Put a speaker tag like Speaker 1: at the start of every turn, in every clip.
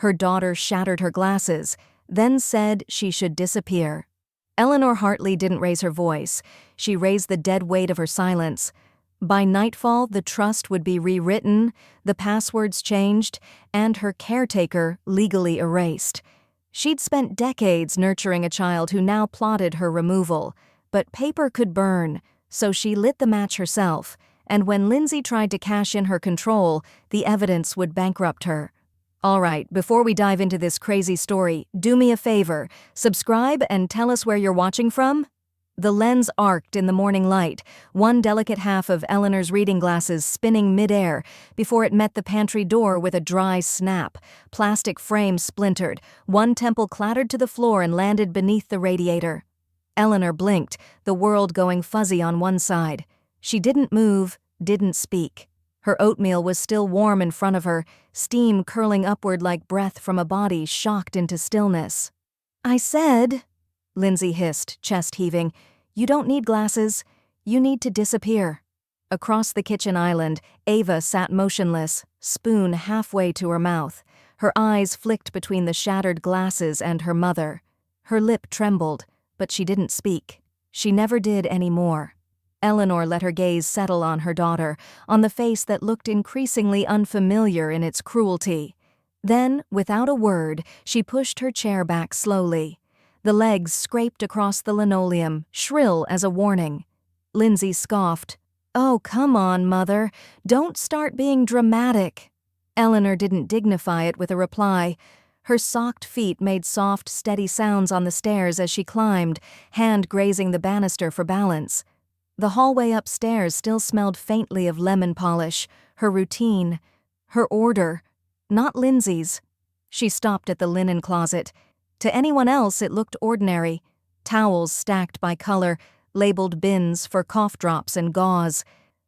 Speaker 1: Her daughter shattered her glasses, then said she should disappear. Eleanor Hartley didn't raise her voice. She raised the dead weight of her silence. By nightfall, the trust would be rewritten, the passwords changed, and her caretaker legally erased. She'd spent decades nurturing a child who now plotted her removal. But paper could burn, so she lit the match herself, and when Lindsay tried to cash in her control, the evidence would bankrupt her. All right, before we dive into this crazy story, do me a favor, subscribe and tell us where you're watching from. The lens arced in the morning light, one delicate half of Eleanor's reading glasses spinning midair before it met the pantry door with a dry snap. Plastic frame splintered, one temple clattered to the floor and landed beneath the radiator. Eleanor blinked, the world going fuzzy on one side. She didn't move, didn't speak. Her oatmeal was still warm in front of her, steam curling upward like breath from a body shocked into stillness. "I said," Lindsay hissed, chest heaving, "you don't need glasses. You need to disappear." Across the kitchen island, Ava sat motionless, spoon halfway to her mouth. Her eyes flicked between the shattered glasses and her mother. Her lip trembled, but she didn't speak. She never did any more. Eleanor let her gaze settle on her daughter, on the face that looked increasingly unfamiliar in its cruelty. Then, without a word, she pushed her chair back slowly. The legs scraped across the linoleum, shrill as a warning. Lindsay scoffed. "Oh, come on, Mother. Don't start being dramatic." Eleanor didn't dignify it with a reply. Her socked feet made soft, steady sounds on the stairs as she climbed, hand grazing the banister for balance. The hallway upstairs still smelled faintly of lemon polish, her routine, her order, not Lindsay's. She stopped at the linen closet. To anyone else it looked ordinary. Towels stacked by color, labeled bins for cough drops and gauze.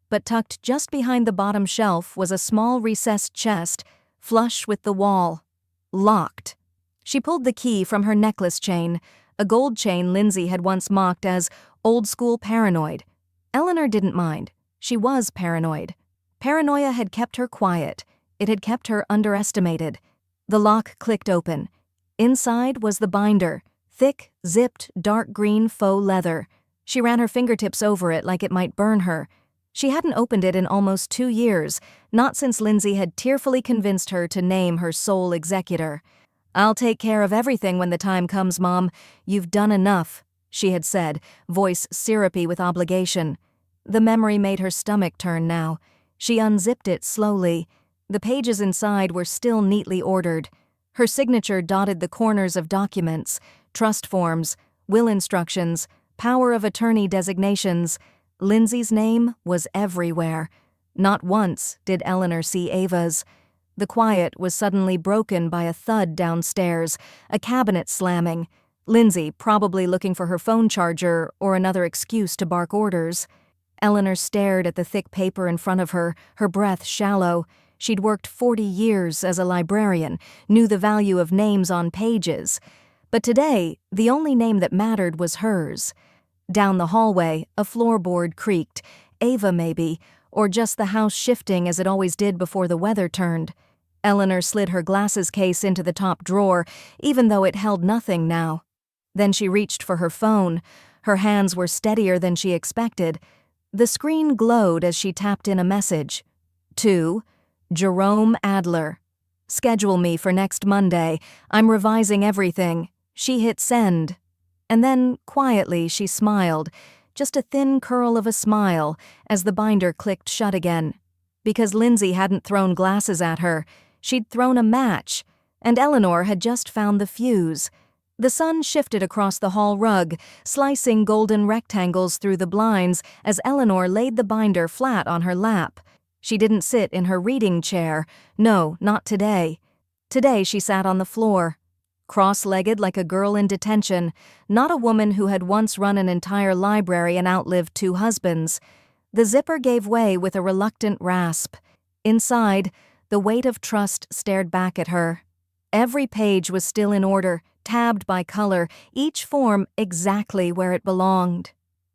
Speaker 1: But tucked just behind the bottom shelf was a small recessed chest, flush with the wall. Locked. She pulled the key from her necklace chain, a gold chain Lindsay had once mocked as old-school paranoid. Eleanor didn't mind. She was paranoid. Paranoia had kept her quiet. It had kept her underestimated. The lock clicked open. Inside was the binder, thick, zipped, dark green faux leather. She ran her fingertips over it like it might burn her. She hadn't opened it in almost 2 years, not since Lindsay had tearfully convinced her to name her sole executor. "I'll take care of everything when the time comes, Mom. You've done enough," she had said, voice syrupy with obligation. The memory made her stomach turn now. She unzipped it slowly. The pages inside were still neatly ordered. Her signature dotted the corners of documents, trust forms, will instructions, power of attorney designations. Lindsay's name was everywhere. Not once did Eleanor see Ava's. The quiet was suddenly broken by a thud downstairs, a cabinet slamming. Lindsay probably looking for her phone charger or another excuse to bark orders. Eleanor stared at the thick paper in front of her, her breath shallow. She'd worked 40 years as a librarian, knew the value of names on pages. But today, the only name that mattered was hers. Down the hallway, a floorboard creaked. Ava, maybe, or just the house shifting as it always did before the weather turned. Eleanor slid her glasses case into the top drawer, even though it held nothing now. Then she reached for her phone. Her hands were steadier than she expected. The screen glowed as she tapped in a message. To Jerome Adler. "Schedule me for next Monday. I'm revising everything." She hit send. And then, quietly, she smiled, just a thin curl of a smile, as the binder clicked shut again. Because Lindsay hadn't thrown glasses at her, she'd thrown a match, and Eleanor had just found the fuse. The sun shifted across the hall rug, slicing golden rectangles through the blinds as Eleanor laid the binder flat on her lap. She didn't sit in her reading chair. No, not today. Today she sat on the floor, cross-legged like a girl in detention, not a woman who had once run an entire library and outlived 2 husbands. The zipper gave way with a reluctant rasp. Inside, the weight of trust stared back at her. Every page was still in order, tabbed by color, each form exactly where it belonged.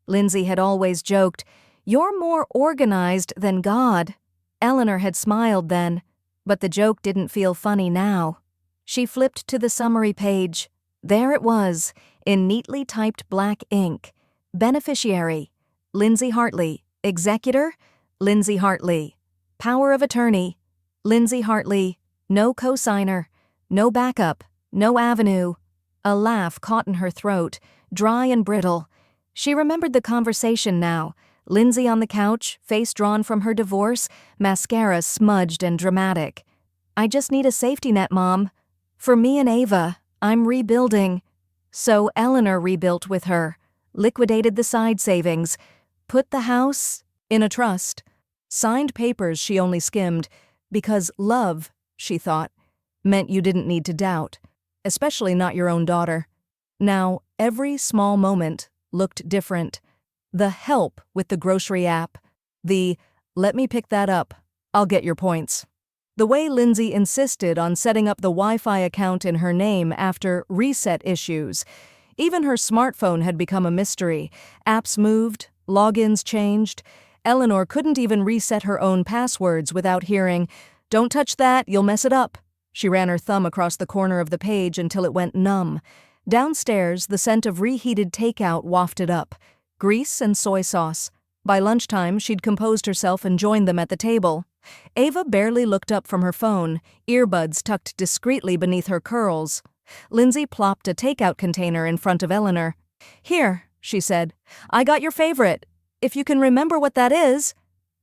Speaker 1: Lindsay had always joked, "You're more organized than God." Eleanor had smiled then, but the joke didn't feel funny now. She flipped to the summary page. There it was, in neatly typed black ink. Beneficiary: Lindsay Hartley. Executor: Lindsay Hartley. Power of attorney: Lindsay Hartley. No cosigner. No backup. No avenue. A laugh caught in her throat, dry and brittle. She remembered the conversation now. Lindsay on the couch, face drawn from her divorce, mascara smudged and dramatic. I just need a safety net, Mom. For me and Ava, I'm rebuilding. So Eleanor rebuilt with her, liquidated the side savings, put the house in a trust. Signed papers she only skimmed, because love, she thought, meant you didn't need to doubt, especially not your own daughter. Now, every small moment looked different. The help with the grocery app, the let me pick that up, I'll get your points. The way Lindsay insisted on setting up the Wi-Fi account in her name after reset issues. Even her smartphone had become a mystery. Apps moved, logins changed. Eleanor couldn't even reset her own passwords without hearing, "Don't touch that, you'll mess it up." She ran her thumb across the corner of the page until it went numb. Downstairs, the scent of reheated takeout wafted up. Grease and soy sauce. By lunchtime, she'd composed herself and joined them at the table. Ava barely looked up from her phone, earbuds tucked discreetly beneath her curls. Lindsay plopped a takeout container in front of Eleanor. "Here," she said. "I got your favorite. If you can remember what that is."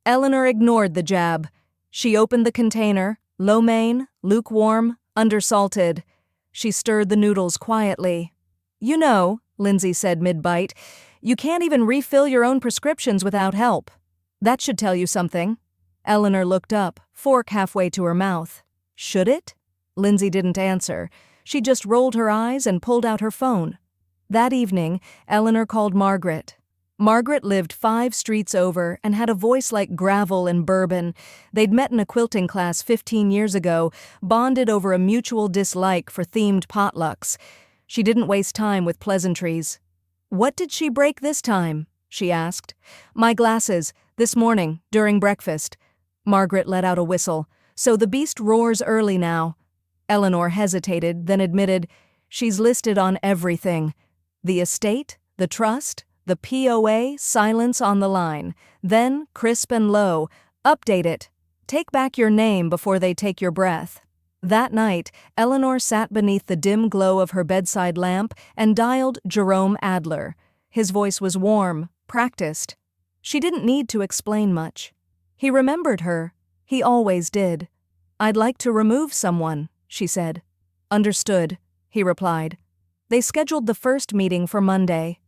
Speaker 1: Eleanor ignored the jab. She opened the container, lo mein, lukewarm, undersalted. She stirred the noodles quietly. "You know," Lindsay said mid-bite, "you can't even refill your own prescriptions without help. That should tell you something." Eleanor looked up, fork halfway to her mouth. "Should it?" Lindsay didn't answer. She just rolled her eyes and pulled out her phone. That evening, Eleanor called Margaret. Margaret lived 5 streets over and had a voice like gravel and bourbon. They'd met in a quilting class 15 years ago, bonded over a mutual dislike for themed potlucks. She didn't waste time with pleasantries. "What did she break this time?" she asked. "My glasses, this morning, during breakfast." Margaret let out a whistle. "So the beast roars early now." Eleanor hesitated, then admitted, "She's listed on everything. The estate, the trust, the POA, silence on the line. Then, crisp and low, update it. Take back your name before they take your breath." That night, Eleanor sat beneath the dim glow of her bedside lamp and dialed Jerome Adler. His voice was warm, practiced. She didn't need to explain much. He remembered her. He always did. "I'd like to remove someone," she said. "Understood," he replied. They scheduled the first meeting for Monday.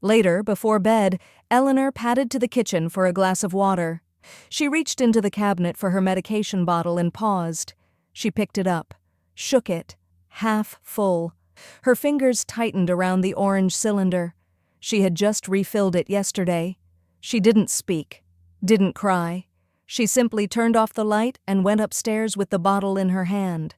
Speaker 1: Later, before bed, Eleanor padded to the kitchen for a glass of water. She reached into the cabinet for her medication bottle and paused. She picked it up, shook it, half full. Her fingers tightened around the orange cylinder. She had just refilled it yesterday. She didn't speak, didn't cry. She simply turned off the light and went upstairs with the bottle in her hand.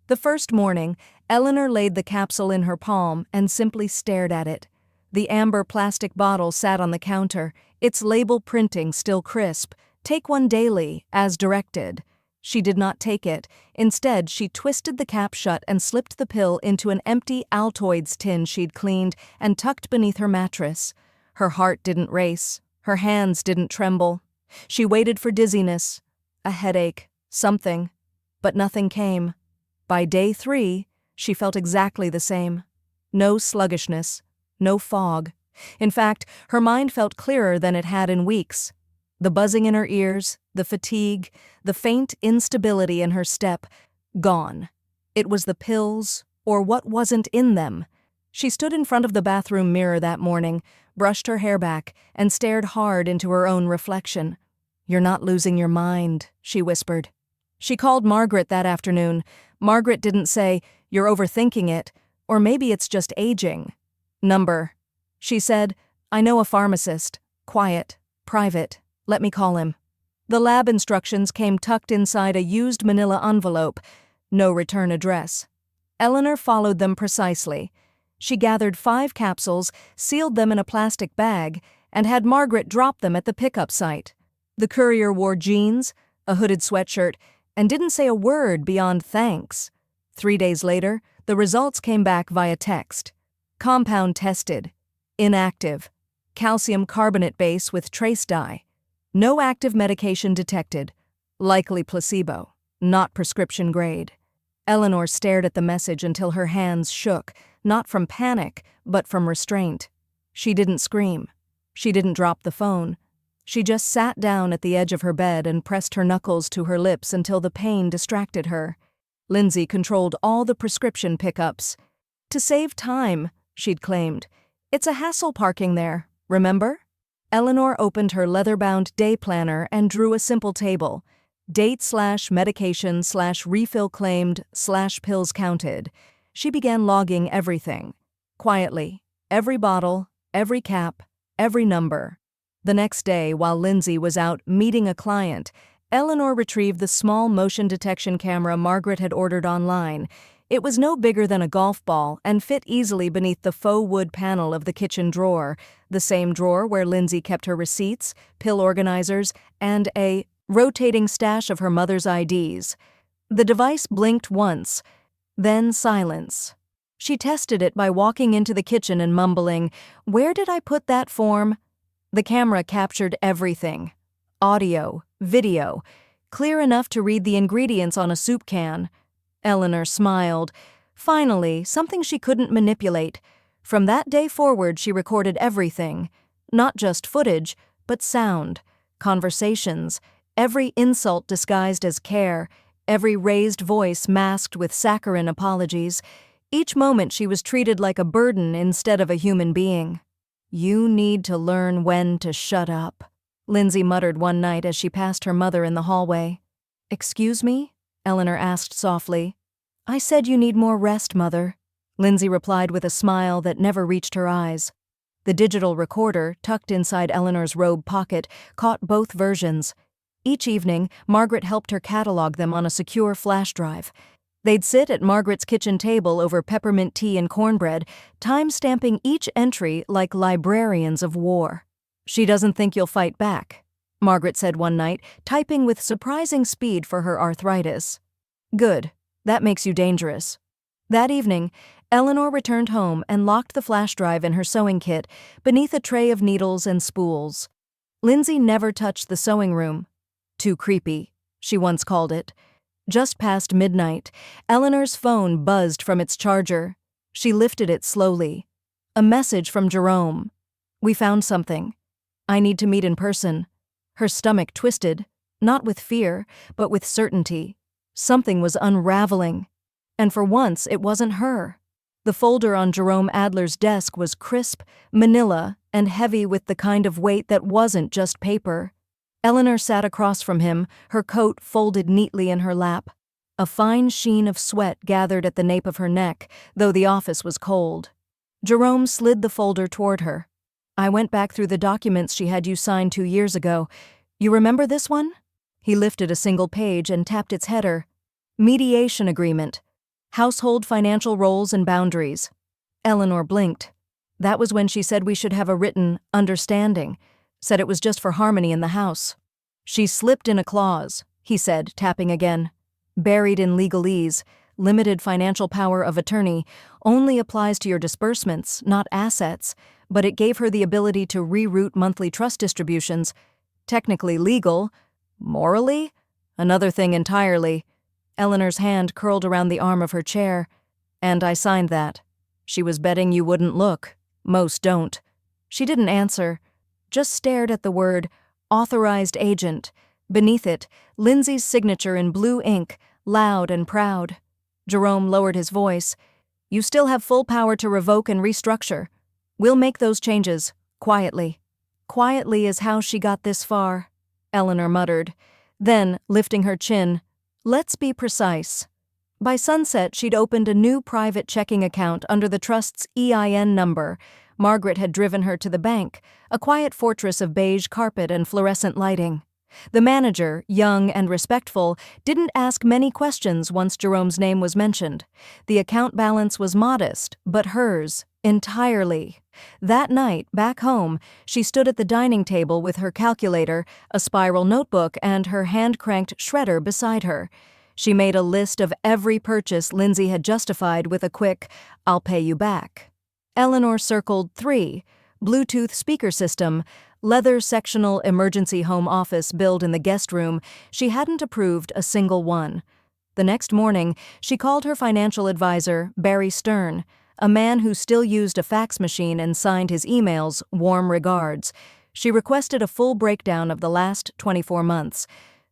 Speaker 1: The first morning, Eleanor laid the capsule in her palm and simply stared at it. The amber plastic bottle sat on the counter, its label printing still crisp. "Take one daily, as directed." She did not take it. Instead, she twisted the cap shut and slipped the pill into an empty Altoids tin she'd cleaned and tucked beneath her mattress. Her heart didn't race. Her hands didn't tremble. She waited for dizziness, a headache, something. But nothing came. By day 3, she felt exactly the same. No sluggishness, no fog. In fact, her mind felt clearer than it had in weeks. The buzzing in her ears, the fatigue, the faint instability in her step, gone. It was the pills, or what wasn't in them. She stood in front of the bathroom mirror that morning, brushed her hair back, and stared hard into her own reflection. "You're not losing your mind," she whispered. She called Margaret that afternoon. Margaret didn't say, "You're overthinking it," or maybe it's just aging. "Number." She said, "I know a pharmacist. Quiet. Private. Let me call him." The lab instructions came tucked inside a used manila envelope. No return address. Eleanor followed them precisely. She gathered 5 capsules, sealed them in a plastic bag, and had Margaret drop them at the pickup site. The courier wore jeans, a hooded sweatshirt, and didn't say a word beyond thanks. 3 days later, the results came back via text. Compound tested. Inactive. Calcium carbonate base with trace dye. No active medication detected. Likely placebo. Not prescription grade. Eleanor stared at the message until her hands shook, not from panic, but from restraint. She didn't scream. She didn't drop the phone. She just sat down at the edge of her bed and pressed her knuckles to her lips until the pain distracted her. Lindsay controlled all the prescription pickups. To save time, she'd claimed. It's a hassle parking there, remember? Eleanor opened her leather-bound day planner and drew a simple table. Date/medication/refill claimed/pills counted. She began logging everything. Quietly. Every bottle, every cap, every number. The next day, while Lindsay was out meeting a client, Eleanor retrieved the small motion detection camera Margaret had ordered online. It was no bigger than a golf ball and fit easily beneath the faux wood panel of the kitchen drawer, the same drawer where Lindsay kept her receipts, pill organizers, and a rotating stash of her mother's IDs. The device blinked once, then silence. She tested it by walking into the kitchen and mumbling, "Where did I put that form?" The camera captured everything. Audio, video, clear enough to read the ingredients on a soup can. Eleanor smiled. Finally, something she couldn't manipulate. From that day forward, she recorded everything. Not just footage, but sound, conversations, every insult disguised as care, every raised voice masked with saccharine apologies. Each moment she was treated like a burden instead of a human being. "You need to learn when to shut up," Lindsay muttered one night as she passed her mother in the hallway. "Excuse me?" Eleanor asked softly. "I said you need more rest, Mother," Lindsay replied with a smile that never reached her eyes. The digital recorder, tucked inside Eleanor's robe pocket, caught both versions. Each evening, Margaret helped her catalog them on a secure flash drive. They'd sit at Margaret's kitchen table over peppermint tea and cornbread, time-stamping each entry like librarians of war. "She doesn't think you'll fight back," Margaret said one night, typing with surprising speed for her arthritis. "Good. That makes you dangerous." That evening, Eleanor returned home and locked the flash drive in her sewing kit beneath a tray of needles and spools. Lindsay never touched the sewing room. "Too creepy," she once called it. Just past midnight, Eleanor's phone buzzed from its charger. She lifted it slowly. A message from Jerome. "We found something. I need to meet in person." Her stomach twisted, not with fear, but with certainty. Something was unraveling. And for once, it wasn't her. The folder on Jerome Adler's desk was crisp, manila, and heavy with the kind of weight that wasn't just paper. Eleanor sat across from him, her coat folded neatly in her lap. A fine sheen of sweat gathered at the nape of her neck, though the office was cold. Jerome slid the folder toward her. "I went back through the documents she had you sign 2 years ago. You remember this one?" He lifted a single page and tapped its header. "Mediation agreement. Household financial roles and boundaries." Eleanor blinked. That was when she said we should have a written understanding. Said it was just for harmony in the house. "She slipped in a clause," he said, tapping again. "Buried in legalese, limited financial power of attorney, only applies to your disbursements, not assets, but it gave her the ability to reroute monthly trust distributions. Technically legal. Morally? Another thing entirely." Eleanor's hand curled around the arm of her chair. "And I signed that. She was betting you wouldn't look. Most don't." She didn't answer. Just stared at the word, authorized agent. Beneath it, Lindsay's signature in blue ink, loud and proud. Jerome lowered his voice. "You still have full power to revoke and restructure. We'll make those changes, quietly." "Quietly is how she got this far," Eleanor muttered. Then, lifting her chin, "Let's be precise." By sunset, she'd opened a new private checking account under the trust's EIN number. Margaret had driven her to the bank, a quiet fortress of beige carpet and fluorescent lighting. The manager, young and respectful, didn't ask many questions once Jerome's name was mentioned. The account balance was modest, but hers, entirely. That night, back home, she stood at the dining table with her calculator, a spiral notebook, and her hand-cranked shredder beside her. She made a list of every purchase Lindsay had justified with a quick, "I'll pay you back." Eleanor circled 3, Bluetooth speaker system, leather sectional emergency home office built in the guest room. She hadn't approved a single one. The next morning, she called her financial advisor, Barry Stern, a man who still used a fax machine and signed his emails, "Warm regards." She requested a full breakdown of the last 24 months.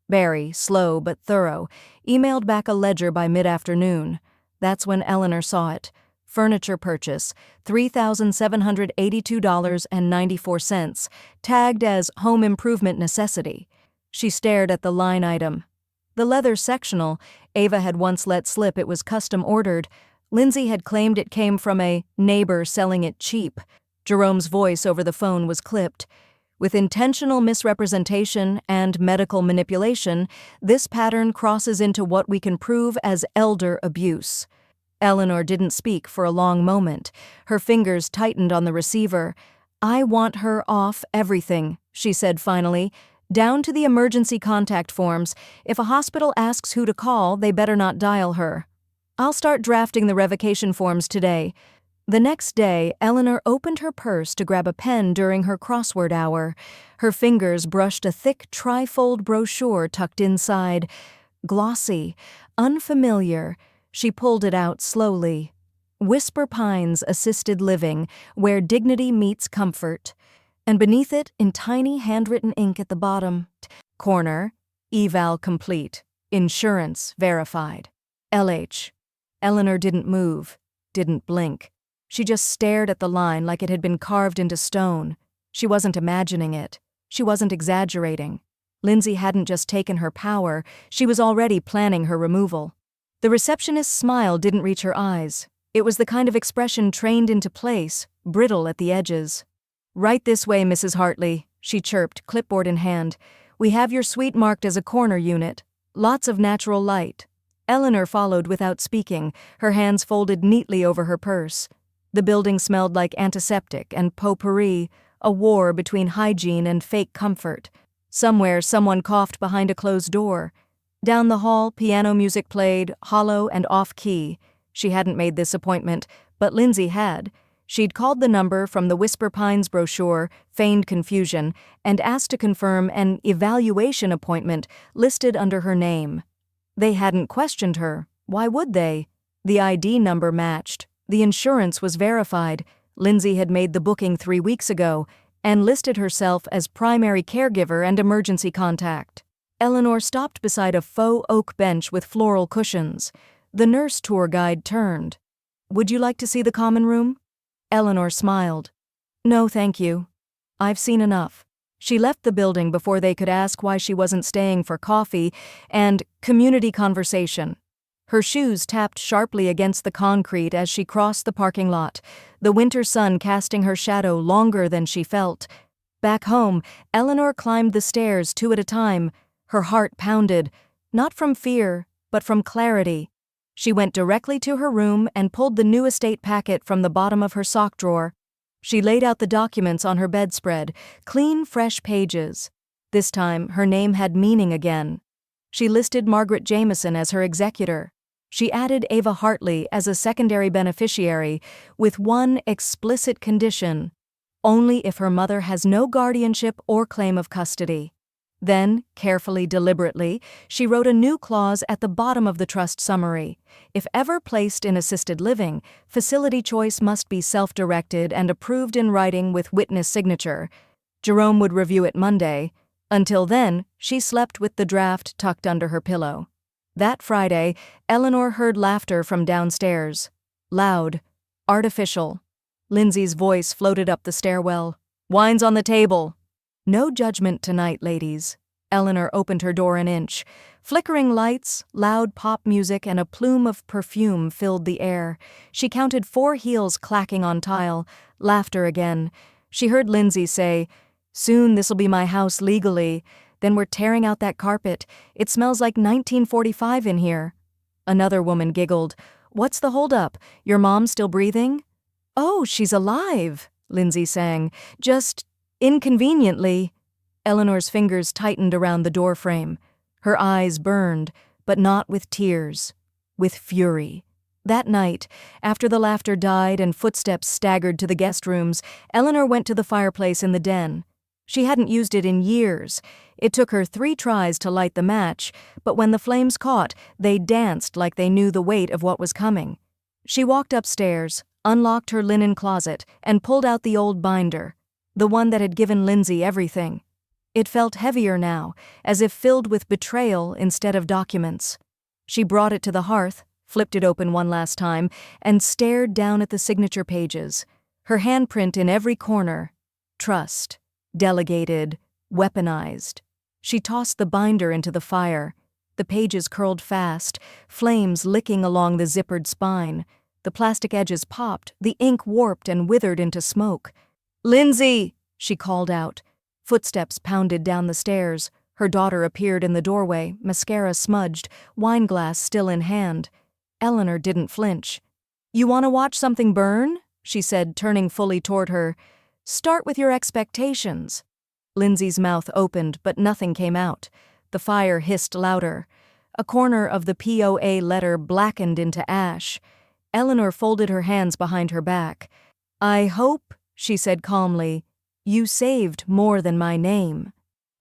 Speaker 1: Barry, slow but thorough, emailed back a ledger by mid-afternoon. That's when Eleanor saw it. Furniture purchase, $3,782.94, tagged as home improvement necessity. She stared at the line item. The leather sectional, Ava had once let slip it was custom ordered. Lindsay had claimed it came from a neighbor selling it cheap. Jerome's voice over the phone was clipped. With intentional misrepresentation and medical manipulation, this pattern crosses into what we can prove as elder abuse. Eleanor didn't speak for a long moment. Her fingers tightened on the receiver. "I want her off everything," she said finally, "down to the emergency contact forms. If a hospital asks who to call, they better not dial her. I'll start drafting the revocation forms today." The next day, Eleanor opened her purse to grab a pen during her crossword hour. Her fingers brushed a thick trifold brochure tucked inside. Glossy, unfamiliar. She pulled it out slowly. Whisper Pines Assisted Living, where dignity meets comfort. And beneath it, in tiny handwritten ink at the bottom, corner, eval complete, insurance verified. LH. Eleanor didn't move, didn't blink. She just stared at the line like it had been carved into stone. She wasn't imagining it. She wasn't exaggerating. Lindsay hadn't just taken her power, she was already planning her removal. The receptionist's smile didn't reach her eyes. It was the kind of expression trained into place, brittle at the edges. "Right this way, Mrs. Hartley," she chirped, clipboard in hand. "We have your suite marked as a corner unit. Lots of natural light." Eleanor followed without speaking, her hands folded neatly over her purse. The building smelled like antiseptic and potpourri, a war between hygiene and fake comfort. Somewhere, someone coughed behind a closed door. Down the hall, piano music played, hollow and off-key. She hadn't made this appointment, but Lindsay had. She'd called the number from the Whisper Pines brochure, feigned confusion, and asked to confirm an evaluation appointment listed under her name. They hadn't questioned her. Why would they? The ID number matched. The insurance was verified. Lindsay had made the booking 3 weeks ago and listed herself as primary caregiver and emergency contact. Eleanor stopped beside a faux oak bench with floral cushions. The nurse tour guide turned. "Would you like to see the common room?" Eleanor smiled. "No, thank you. I've seen enough." She left the building before they could ask why she wasn't staying for coffee and community conversation. Her shoes tapped sharply against the concrete as she crossed the parking lot, the winter sun casting her shadow longer than she felt. Back home, Eleanor climbed the stairs 2 at a time. Her heart pounded, not from fear, but from clarity. She went directly to her room and pulled the new estate packet from the bottom of her sock drawer. She laid out the documents on her bedspread, clean, fresh pages. This time, her name had meaning again. She listed Margaret Jameson as her executor. She added Ava Hartley as a secondary beneficiary, with one explicit condition: only if her mother has no guardianship or claim of custody. Then, carefully, deliberately, she wrote a new clause at the bottom of the trust summary. If ever placed in assisted living, facility choice must be self-directed and approved in writing with witness signature. Jerome would review it Monday. Until then, she slept with the draft tucked under her pillow. That Friday, Eleanor heard laughter from downstairs. Loud, artificial. Lindsay's voice floated up the stairwell. "Wine's on the table." "No judgment tonight, ladies." Eleanor opened her door an inch. Flickering lights, loud pop music, and a plume of perfume filled the air. She counted 4 heels clacking on tile. Laughter again. She heard Lindsay say, "Soon this'll be my house legally. Then we're tearing out that carpet. It smells like 1945 in here." Another woman giggled. "What's the holdup? Your mom still breathing?" "Oh, she's alive," Lindsay sang. "Just inconveniently." Eleanor's fingers tightened around the doorframe. Her eyes burned, but not with tears, with fury. That night, after the laughter died and footsteps staggered to the guest rooms, Eleanor went to the fireplace in the den. She hadn't used it in years. It took her 3 tries to light the match, but when the flames caught, they danced like they knew the weight of what was coming. She walked upstairs, unlocked her linen closet, and pulled out the old binder, the one that had given Lindsay everything. It felt heavier now, as if filled with betrayal instead of documents. She brought it to the hearth, flipped it open one last time, and stared down at the signature pages, her handprint in every corner. Trust. Delegated. Weaponized. She tossed the binder into the fire. The pages curled fast, flames licking along the zippered spine. The plastic edges popped, the ink warped and withered into smoke. "Lindsay!" she called out. Footsteps pounded down the stairs. Her daughter appeared in the doorway, mascara smudged, wineglass still in hand. Eleanor didn't flinch. "You want to watch something burn?" she said, turning fully toward her. "Start with your expectations." Lindsay's mouth opened, but nothing came out. The fire hissed louder. A corner of the POA letter blackened into ash. Eleanor folded her hands behind her back. "I hope," she said calmly, "you saved more than my name."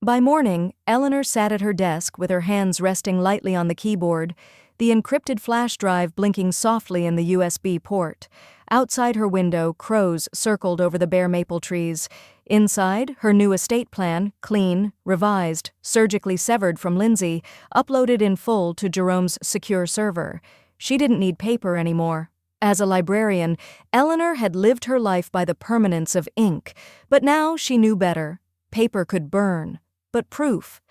Speaker 1: By morning, Eleanor sat at her desk with her hands resting lightly on the keyboard, the encrypted flash drive blinking softly in the USB port. Outside her window, crows circled over the bare maple trees. Inside, her new estate plan, clean, revised, surgically severed from Lindsay, uploaded in full to Jerome's secure server. She didn't need paper anymore. As a librarian, Eleanor had lived her life by the permanence of ink, but now she knew better. Paper could burn, but proof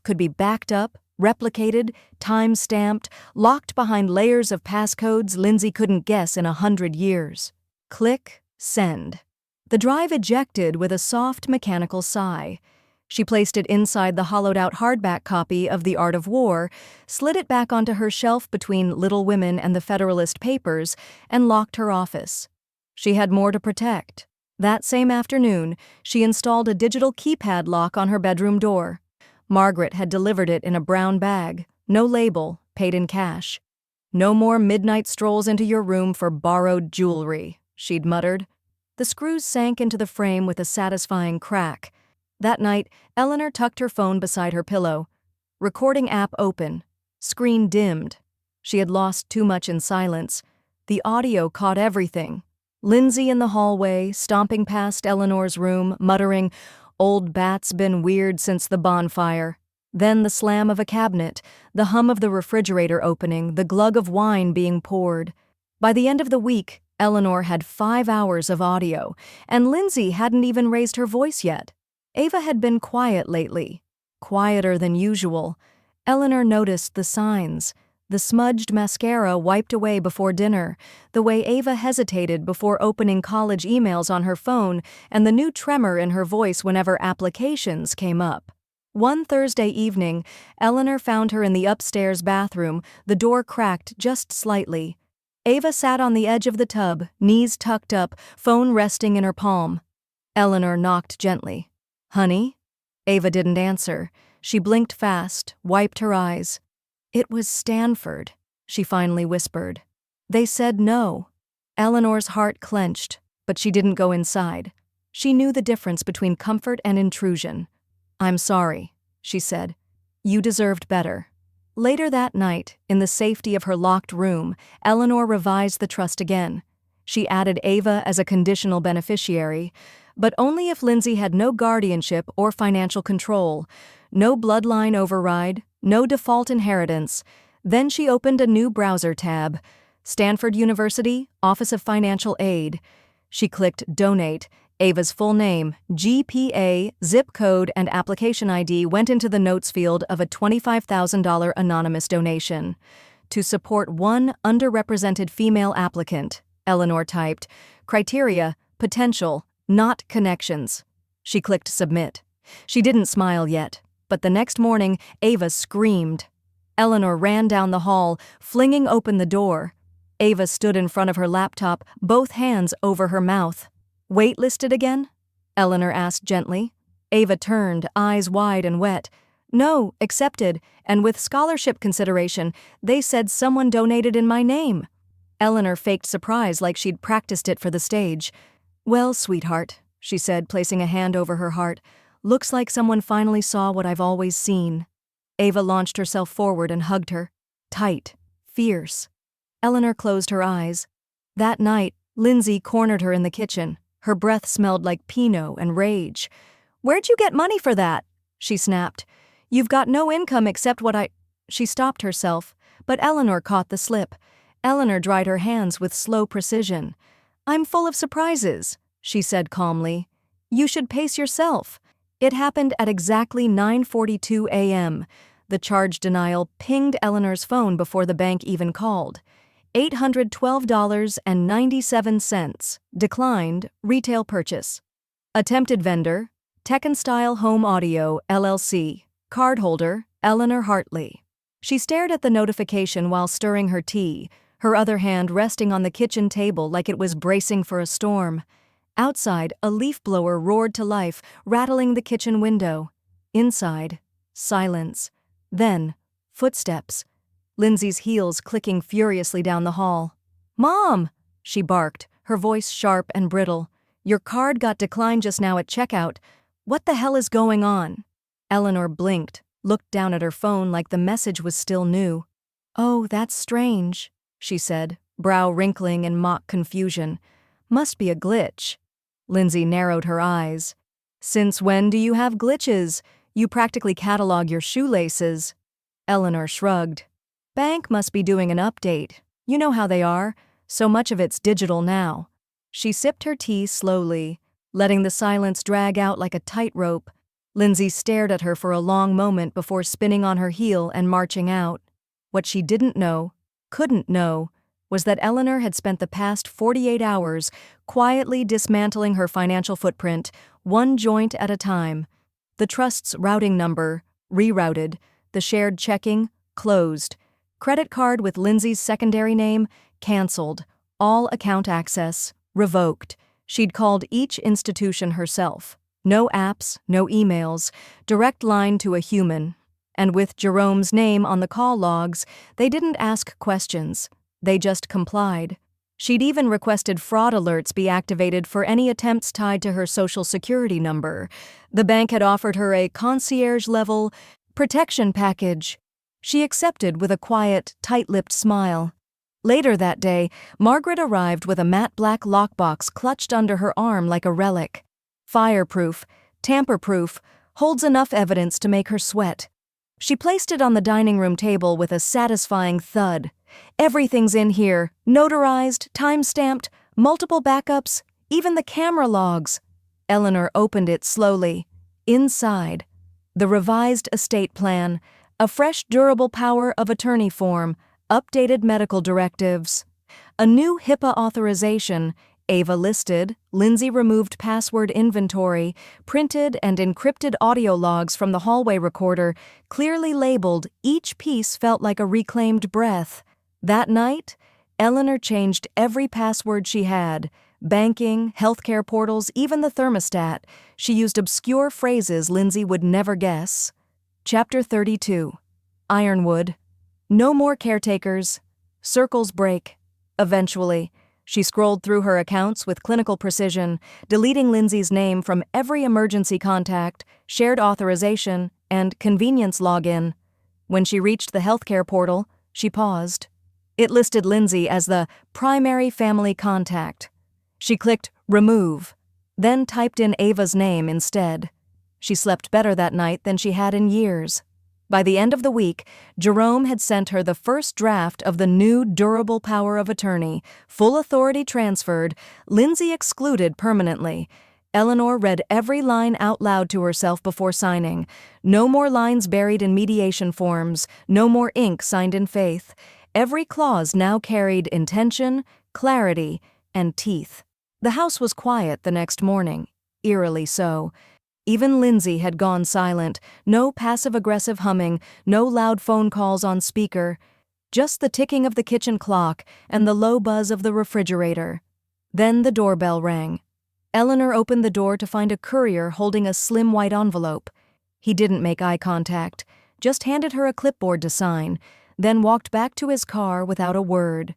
Speaker 1: could be backed up, replicated, time-stamped, locked behind layers of passcodes Lindsay couldn't guess in 100 years. Click, send. The drive ejected with a soft mechanical sigh. She placed it inside the hollowed-out hardback copy of The Art of War, slid it back onto her shelf between Little Women and the Federalist Papers, and locked her office. She had more to protect. That same afternoon, she installed a digital keypad lock on her bedroom door. Margaret had delivered it in a brown bag, no label, paid in cash. "No more midnight strolls into your room for borrowed jewelry," she'd muttered. The screws sank into the frame with a satisfying crack. That night, Eleanor tucked her phone beside her pillow. Recording app open. Screen dimmed. She had lost too much in silence. The audio caught everything. Lindsay in the hallway, stomping past Eleanor's room, muttering, "Old bat's been weird since the bonfire." Then the slam of a cabinet, the hum of the refrigerator opening, the glug of wine being poured. By the end of the week, Eleanor had 5 hours of audio, and Lindsay hadn't even raised her voice yet. Ava had been quiet lately, quieter than usual. Eleanor noticed the signs. The smudged mascara wiped away before dinner, the way Ava hesitated before opening college emails on her phone, and the new tremor in her voice whenever applications came up. One Thursday evening, Eleanor found her in the upstairs bathroom, the door cracked just slightly. Ava sat on the edge of the tub, knees tucked up, phone resting in her palm. Eleanor knocked gently. "Honey?" Ava didn't answer. She blinked fast, wiped her eyes. "It was Stanford," she finally whispered. "They said no." Eleanor's heart clenched, but she didn't go inside. She knew the difference between comfort and intrusion. "I'm sorry," she said. "You deserved better." Later that night, in the safety of her locked room, Eleanor revised the trust again. She added Ava as a conditional beneficiary, but only if Lindsay had no guardianship or financial control, no bloodline override, no default inheritance. Then she opened a new browser tab. Stanford University, Office of Financial Aid. She clicked Donate. Ava's full name, GPA, zip code, and application ID went into the notes field of a $25,000 anonymous donation. "To support one underrepresented female applicant," Eleanor typed. "Criteria, potential, not connections." She clicked Submit. She didn't smile yet, but the next morning, Ava screamed. Eleanor ran down the hall, flinging open the door. Ava stood in front of her laptop, both hands over her mouth. "Waitlisted again?" Eleanor asked gently. Ava turned, eyes wide and wet. No, accepted, and with scholarship consideration, they said someone donated in my name. Eleanor faked surprise like she'd practiced it for the stage. Well, sweetheart, she said, placing a hand over her heart, looks like someone finally saw what I've always seen. Ava launched herself forward and hugged her. Tight. Fierce. Eleanor closed her eyes. That night, Lindsay cornered her in the kitchen. Her breath smelled like Pinot and rage. Where'd you get money for that? She snapped. You've got no income except what I... She stopped herself, but Eleanor caught the slip. Eleanor dried her hands with slow precision. I'm full of surprises, she said calmly. You should pace yourself. It happened at exactly 9:42 a.m. The charge denial pinged Eleanor's phone before the bank even called. $812.97. Declined. Retail purchase. Attempted vendor. Tech and Style Home Audio, LLC. Cardholder, Eleanor Hartley. She stared at the notification while stirring her tea, her other hand resting on the kitchen table like it was bracing for a storm. Outside, a leaf blower roared to life, rattling the kitchen window. Inside, silence. Then, footsteps. Lindsay's heels clicking furiously down the hall. Mom! She barked, her voice sharp and brittle. Your card got declined just now at checkout. What the hell is going on? Eleanor blinked, looked down at her phone like the message was still new. Oh, that's strange, she said, brow wrinkling in mock confusion. Must be a glitch. Lindsay narrowed her eyes. Since when do you have glitches? You practically catalog your shoelaces. Eleanor shrugged. Bank must be doing an update. You know how they are. So much of it's digital now. She sipped her tea slowly, letting the silence drag out like a tightrope. Lindsay stared at her for a long moment before spinning on her heel and marching out. What she didn't know, couldn't know, was that Eleanor had spent the past 48 hours quietly dismantling her financial footprint, one joint at a time. The trust's routing number, rerouted. The shared checking, closed. Credit card with Lindsay's secondary name, canceled. All account access, revoked. She'd called each institution herself. No apps, no emails, direct line to a human. And with Jerome's name on the call logs, they didn't ask questions. They just complied. She'd even requested fraud alerts be activated for any attempts tied to her social security number. The bank had offered her a concierge-level protection package. She accepted with a quiet, tight-lipped smile. Later that day, Margaret arrived with a matte black lockbox clutched under her arm like a relic. Fireproof, tamper-proof, holds enough evidence to make her sweat. She placed it on the dining room table with a satisfying thud. Everything's in here, notarized, time-stamped, multiple backups, even the camera logs. Eleanor opened it slowly. Inside, the revised estate plan, a fresh durable power of attorney form, updated medical directives, a new HIPAA authorization, Ava listed, Lindsay removed password inventory, printed and encrypted audio logs from the hallway recorder, clearly labeled, each piece felt like a reclaimed breath. That night, Eleanor changed every password she had, banking, healthcare portals, even the thermostat. She used obscure phrases Lindsay would never guess. Chapter 32. Ironwood. No more caretakers. Circles break. Eventually, she scrolled through her accounts with clinical precision, deleting Lindsay's name from every emergency contact, shared authorization, and convenience login. When she reached the healthcare portal, she paused. It listed Lindsay as the primary family contact. She clicked remove, then typed in Ava's name instead. She slept better that night than she had in years. By the end of the week, Jerome had sent her the first draft of the new durable power of attorney, full authority transferred, Lindsay excluded permanently. Eleanor read every line out loud to herself before signing. No more lines buried in mediation forms, no more ink signed in faith. Every clause now carried intention, clarity, and teeth. The house was quiet the next morning, eerily so. Even Lindsay had gone silent, no passive-aggressive humming, no loud phone calls on speaker, just the ticking of the kitchen clock and the low buzz of the refrigerator. Then the doorbell rang. Eleanor opened the door to find a courier holding a slim white envelope. He didn't make eye contact, just handed her a clipboard to sign, then walked back to his car without a word.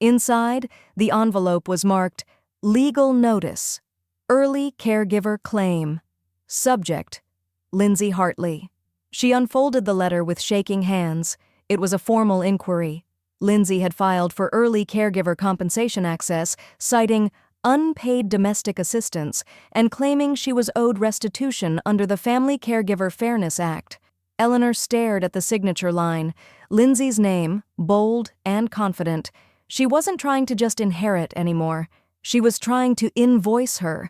Speaker 1: Inside, the envelope was marked, "Legal Notice. Early Caregiver Claim. Subject, Lindsay Hartley." She unfolded the letter with shaking hands. It was a formal inquiry. Lindsay had filed for early caregiver compensation access, citing unpaid domestic assistance and claiming she was owed restitution under the Family Caregiver Fairness Act. Eleanor stared at the signature line, Lindsay's name, bold and confident. She wasn't trying to just inherit anymore. She was trying to invoice her.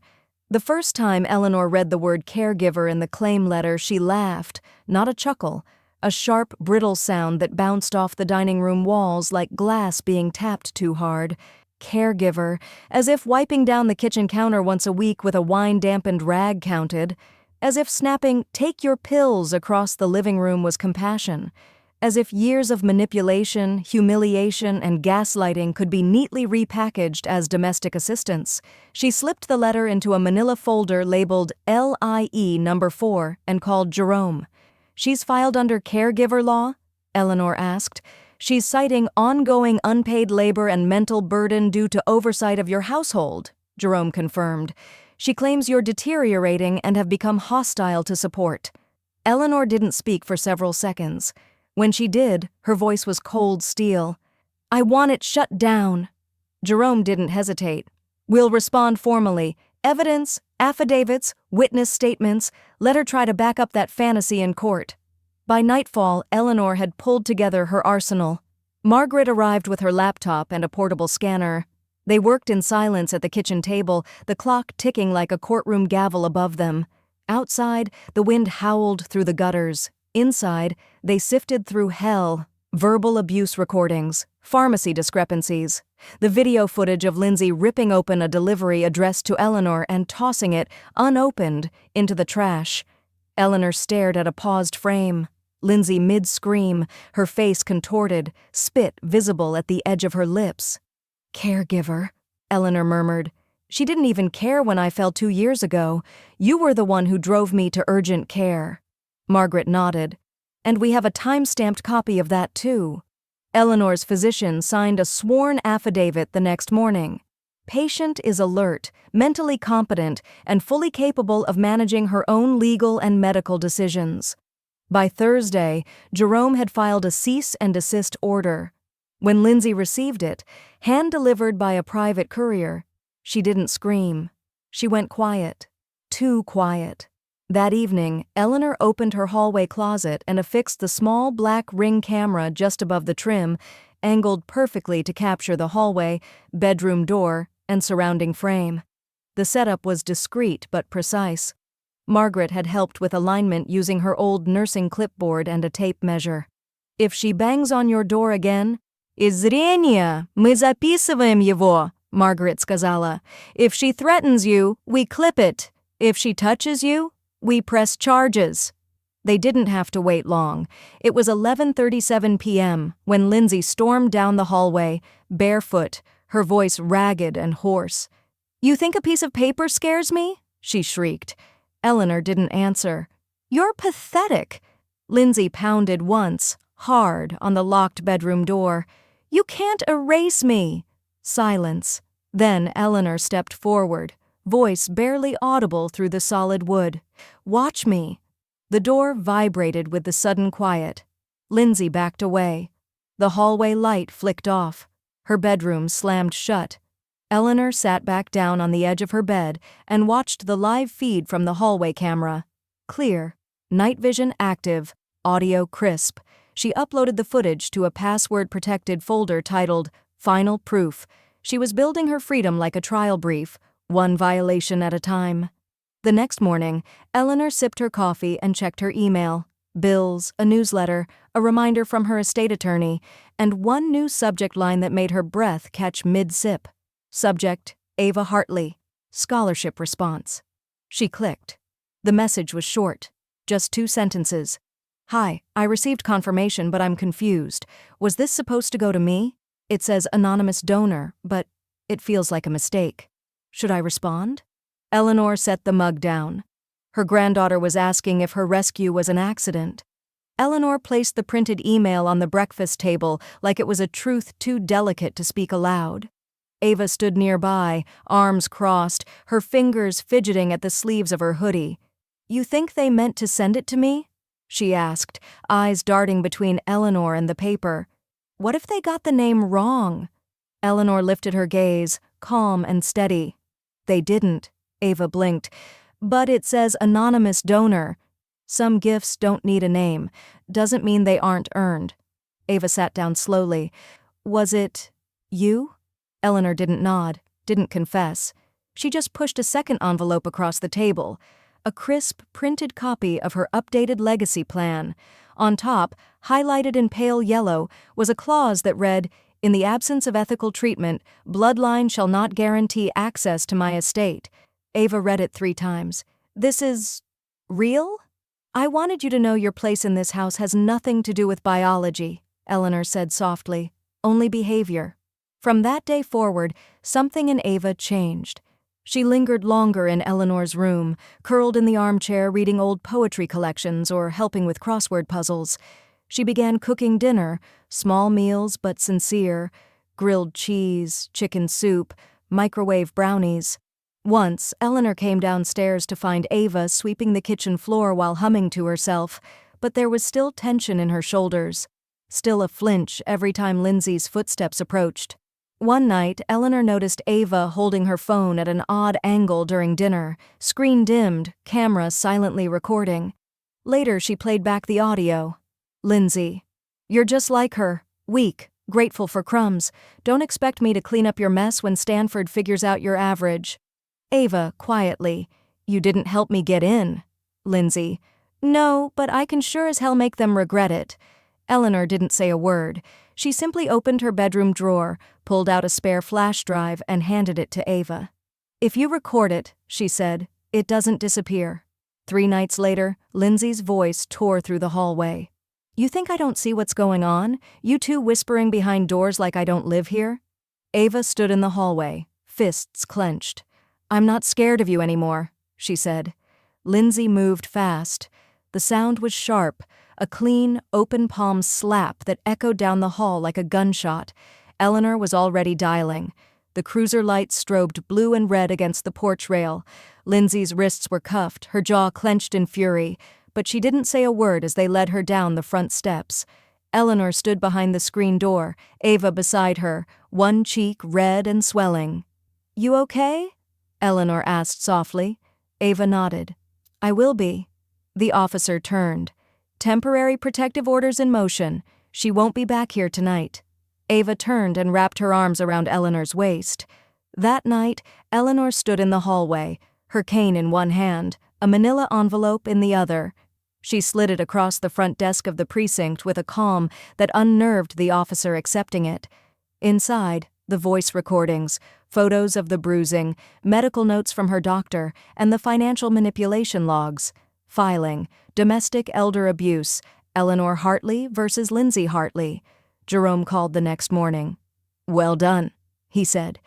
Speaker 1: The first time Eleanor read the word caregiver in the claim letter, she laughed, not a chuckle, a sharp, brittle sound that bounced off the dining room walls like glass being tapped too hard. Caregiver, as if wiping down the kitchen counter once a week with a wine-dampened rag counted, as if snapping "take your pills" across the living room was compassion, as if years of manipulation, humiliation, and gaslighting could be neatly repackaged as domestic assistance. She slipped the letter into a manila folder labeled LIE number 4 and called Jerome. "She's filed under caregiver law?" Eleanor asked. "She's citing ongoing unpaid labor and mental burden due to oversight of your household," Jerome confirmed. "She claims you're deteriorating and have become hostile to support." Eleanor didn't speak for several seconds. When she did, her voice was cold steel. "I want it shut down." Jerome didn't hesitate. "We'll respond formally. Evidence, affidavits, witness statements. Let her try to back up that fantasy in court." By nightfall, Eleanor had pulled together her arsenal. Margaret arrived with her laptop and a portable scanner. They worked in silence at the kitchen table, the clock ticking like a courtroom gavel above them. Outside, the wind howled through the gutters. Inside, they sifted through hell, verbal abuse recordings, pharmacy discrepancies, the video footage of Lindsay ripping open a delivery addressed to Eleanor and tossing it, unopened, into the trash. Eleanor stared at a paused frame. Lindsay mid-scream, her face contorted, spit visible at the edge of her lips. "Caregiver," Eleanor murmured. "She didn't even care when I fell 2 years ago. You were the one who drove me to urgent care." Margaret nodded. "And we have a time-stamped copy of that, too." Eleanor's physician signed a sworn affidavit the next morning. "Patient is alert, mentally competent, and fully capable of managing her own legal and medical decisions." By Thursday, Jerome had filed a cease and desist order. When Lindsay received it, hand-delivered by a private courier, she didn't scream. She went quiet. Too quiet. That evening, Eleanor opened her hallway closet and affixed the small black ring camera just above the trim, angled perfectly to capture the hallway, bedroom door, and surrounding frame. The setup was discreet but precise. Margaret had helped with alignment using her old nursing clipboard and a tape measure. "If she bangs on your door again, из зрения, мы записываем его», Margaret сказала. "If she threatens you, we clip it. If she touches you, we press charges." They didn't have to wait long. It was 11:37 p.m. when Lindsay stormed down the hallway, barefoot, her voice ragged and hoarse. "You think a piece of paper scares me?" she shrieked. Eleanor didn't answer. "You're pathetic." Lindsay pounded once, hard, on the locked bedroom door. "You can't erase me." Silence. Then Eleanor stepped forward, voice barely audible through the solid wood. "Watch me." The door vibrated with the sudden quiet. Lindsay backed away. The hallway light flicked off. Her bedroom slammed shut. Eleanor sat back down on the edge of her bed and watched the live feed from the hallway camera. Clear, night vision active, audio crisp. She uploaded the footage to a password-protected folder titled Final Proof. She was building her freedom like a trial brief, one violation at a time. The next morning, Eleanor sipped her coffee and checked her email. Bills, a newsletter, a reminder from her estate attorney, and one new subject line that made her breath catch mid-sip. Subject, Ava Hartley. Scholarship response. She clicked. The message was short, just 2 sentences. "Hi, I received confirmation, but I'm confused. Was this supposed to go to me? It says anonymous donor, but it feels like a mistake. Should I respond?" Eleanor set the mug down. Her granddaughter was asking if her rescue was an accident. Eleanor placed the printed email on the breakfast table like it was a truth too delicate to speak aloud. Ava stood nearby, arms crossed, her fingers fidgeting at the sleeves of her hoodie. "You think they meant to send it to me?" she asked, eyes darting between Eleanor and the paper. "What if they got the name wrong?" Eleanor lifted her gaze, calm and steady. "They didn't," Ava blinked. "But it says anonymous donor. Some gifts don't need a name. Doesn't mean they aren't earned." Ava sat down slowly. "Was it you?" Eleanor didn't nod, didn't confess. She just pushed a second envelope across the table. A crisp, printed copy of her updated legacy plan. On top, highlighted in pale yellow, was a clause that read, "In the absence of ethical treatment, bloodline shall not guarantee access to my estate." Ava read it 3 times. "This is real?" "I wanted you to know your place in this house has nothing to do with biology," Eleanor said softly. "Only behavior." From that day forward, something in Ava changed. She lingered longer in Eleanor's room, curled in the armchair reading old poetry collections or helping with crossword puzzles. She began cooking dinner, small meals but sincere, grilled cheese, chicken soup, microwave brownies. Once, Eleanor came downstairs to find Ava sweeping the kitchen floor while humming to herself, but there was still tension in her shoulders, still a flinch every time Lindsay's footsteps approached. One night, Eleanor noticed Ava holding her phone at an odd angle during dinner, screen dimmed, camera silently recording. Later, she played back the audio. "Lindsay, you're just like her, weak, grateful for crumbs. Don't expect me to clean up your mess when Stanford figures out you're average." Ava, quietly, "You didn't help me get in." Lindsay, "No, but I can sure as hell make them regret it." Eleanor didn't say a word. She simply opened her bedroom drawer, pulled out a spare flash drive, and handed it to Ava. "If you record it," she said, "it doesn't disappear." 3 nights later, Lindsay's voice tore through the hallway. "You think I don't see what's going on? You two whispering behind doors like I don't live here?" Ava stood in the hallway, fists clenched. "I'm not scared of you anymore," she said. Lindsay moved fast. The sound was sharp, a clean, open-palm slap that echoed down the hall like a gunshot. Eleanor was already dialing. The cruiser lights strobed blue and red against the porch rail. Lindsay's wrists were cuffed, her jaw clenched in fury, but she didn't say a word as they led her down the front steps. Eleanor stood behind the screen door, Ava beside her, one cheek red and swelling. "You okay?" Eleanor asked softly. Ava nodded. "I will be." The officer turned. "Temporary protective orders in motion. She won't be back here tonight." Ava turned and wrapped her arms around Eleanor's waist. That night, Eleanor stood in the hallway, her cane in one hand, a manila envelope in the other. She slid it across the front desk of the precinct with a calm that unnerved the officer accepting it. Inside, the voice recordings, photos of the bruising, medical notes from her doctor, and the financial manipulation logs. Filing, domestic elder abuse, Eleanor Hartley versus Lindsay Hartley. Jerome called the next morning. "Well done," he said.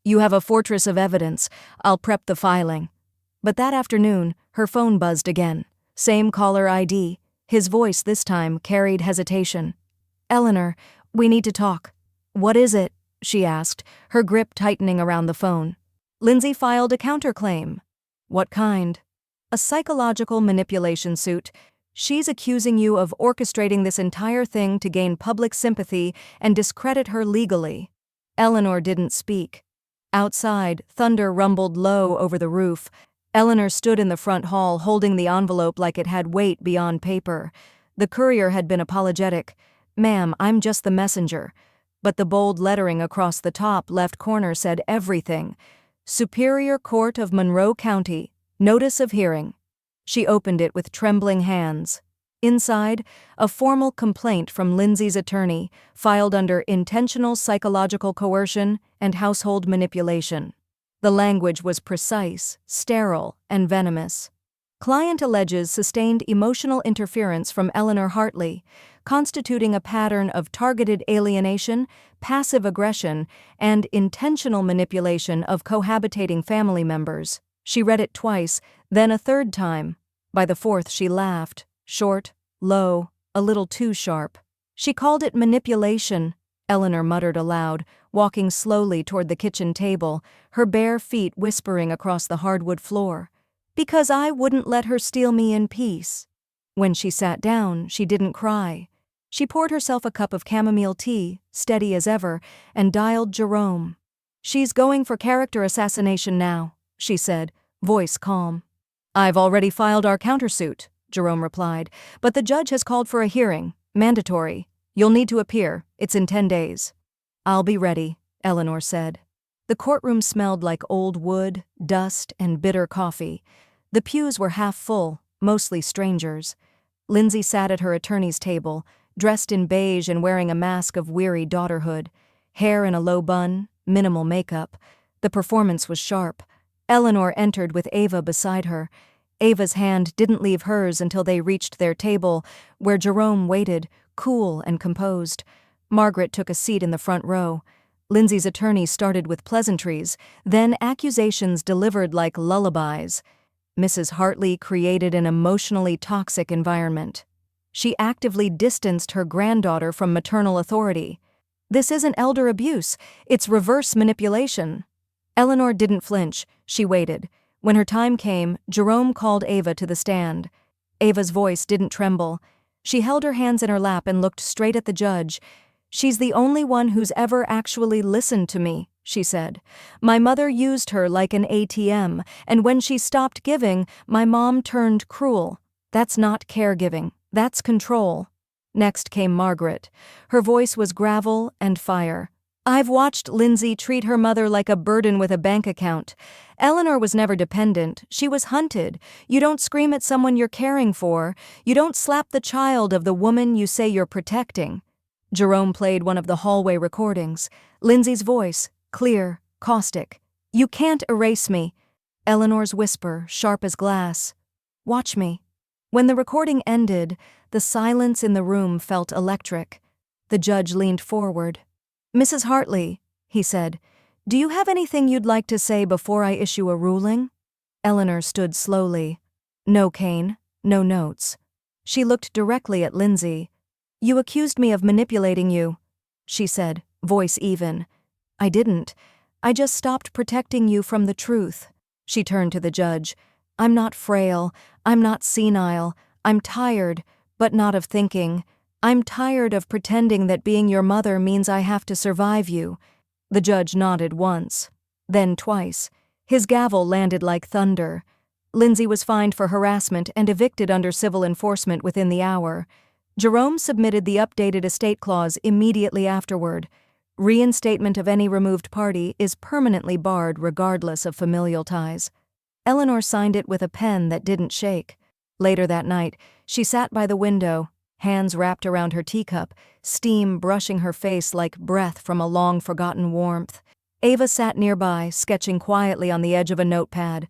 Speaker 1: "You have a fortress of evidence. I'll prep the filing." But that afternoon, her phone buzzed again. Same caller ID. His voice this time carried hesitation. "Eleanor, we need to talk." "What is it?" she asked, her grip tightening around the phone. "Lindsay filed a counterclaim." "What kind?" "A psychological manipulation suit. She's accusing you of orchestrating this entire thing to gain public sympathy and discredit her legally." Eleanor didn't speak. Outside, thunder rumbled low over the roof. Eleanor stood in the front hall holding the envelope like it had weight beyond paper. The courier had been apologetic. "Ma'am, I'm just the messenger." But the bold lettering across the top left corner said everything. "Superior Court of Monroe County. Notice of hearing." She opened it with trembling hands. Inside, a formal complaint from Lindsay's attorney, filed under intentional psychological coercion and household manipulation. The language was precise, sterile, and venomous. Client alleges sustained emotional interference from Eleanor Hartley, constituting a pattern of targeted alienation, passive aggression, and intentional manipulation of cohabitating family members. She read it twice, Then a third time. By the fourth she laughed, short, low, a little too sharp. She called it manipulation, Eleanor muttered aloud, walking slowly toward the kitchen table, her bare feet whispering across the hardwood floor. Because I wouldn't let her steal me in peace. When she sat down, she didn't cry. She poured herself a cup of chamomile tea, steady as ever, and dialed Jerome. She's going for character assassination now, she said, voice calm. I've already filed our countersuit, Jerome replied, but the judge has called for a hearing, mandatory. You'll need to appear, it's in 10 days. I'll be ready, Eleanor said. The courtroom smelled like old wood, dust, and bitter coffee. The pews were half full, mostly strangers. Lindsay sat at her attorney's table, dressed in beige and wearing a mask of weary daughterhood, hair in a low bun, minimal makeup. The performance was sharp. Eleanor entered with Ava beside her. Ava's hand didn't leave hers until they reached their table, where Jerome waited, cool and composed. Margaret took a seat in the front row. Lindsay's attorney started with pleasantries, then accusations delivered like lullabies. Mrs. Hartley created an emotionally toxic environment. She actively distanced her granddaughter from maternal authority. This isn't elder abuse, it's reverse manipulation. Eleanor didn't flinch, she waited. When her time came, Jerome called Ava to the stand. Ava's voice didn't tremble. She held her hands in her lap and looked straight at the judge. She's the only one who's ever actually listened to me, she said. My mother used her like an ATM, and when she stopped giving, my mom turned cruel. That's not caregiving, that's control. Next came Margaret. Her voice was gravel and fire. I've watched Lindsay treat her mother like a burden with a bank account. Eleanor was never dependent. She was hunted. You don't scream at someone you're caring for. You don't slap the child of the woman you say you're protecting. Jerome played one of the hallway recordings. Lindsay's voice, clear, caustic. You can't erase me. Eleanor's whisper, sharp as glass. Watch me. When the recording ended, the silence in the room felt electric. The judge leaned forward. Mrs. Hartley, he said, do you have anything you'd like to say before I issue a ruling? Eleanor stood slowly. No cane, no notes. She looked directly at Lindsay. You accused me of manipulating you, she said, voice even. I didn't. I just stopped protecting you from the truth. She turned to the judge. I'm not frail. I'm not senile. I'm tired, but not of thinking. I'm tired of pretending that being your mother means I have to survive you. The judge nodded once, then twice. His gavel landed like thunder. Lindsay was fined for harassment and evicted under civil enforcement within the hour. Jerome submitted the updated estate clause immediately afterward. Reinstatement of any removed party is permanently barred regardless of familial ties. Eleanor signed it with a pen that didn't shake. Later that night, she sat by the window, hands wrapped around her teacup, steam brushing her face like breath from a long-forgotten warmth. Ava sat nearby, sketching quietly on the edge of a notepad.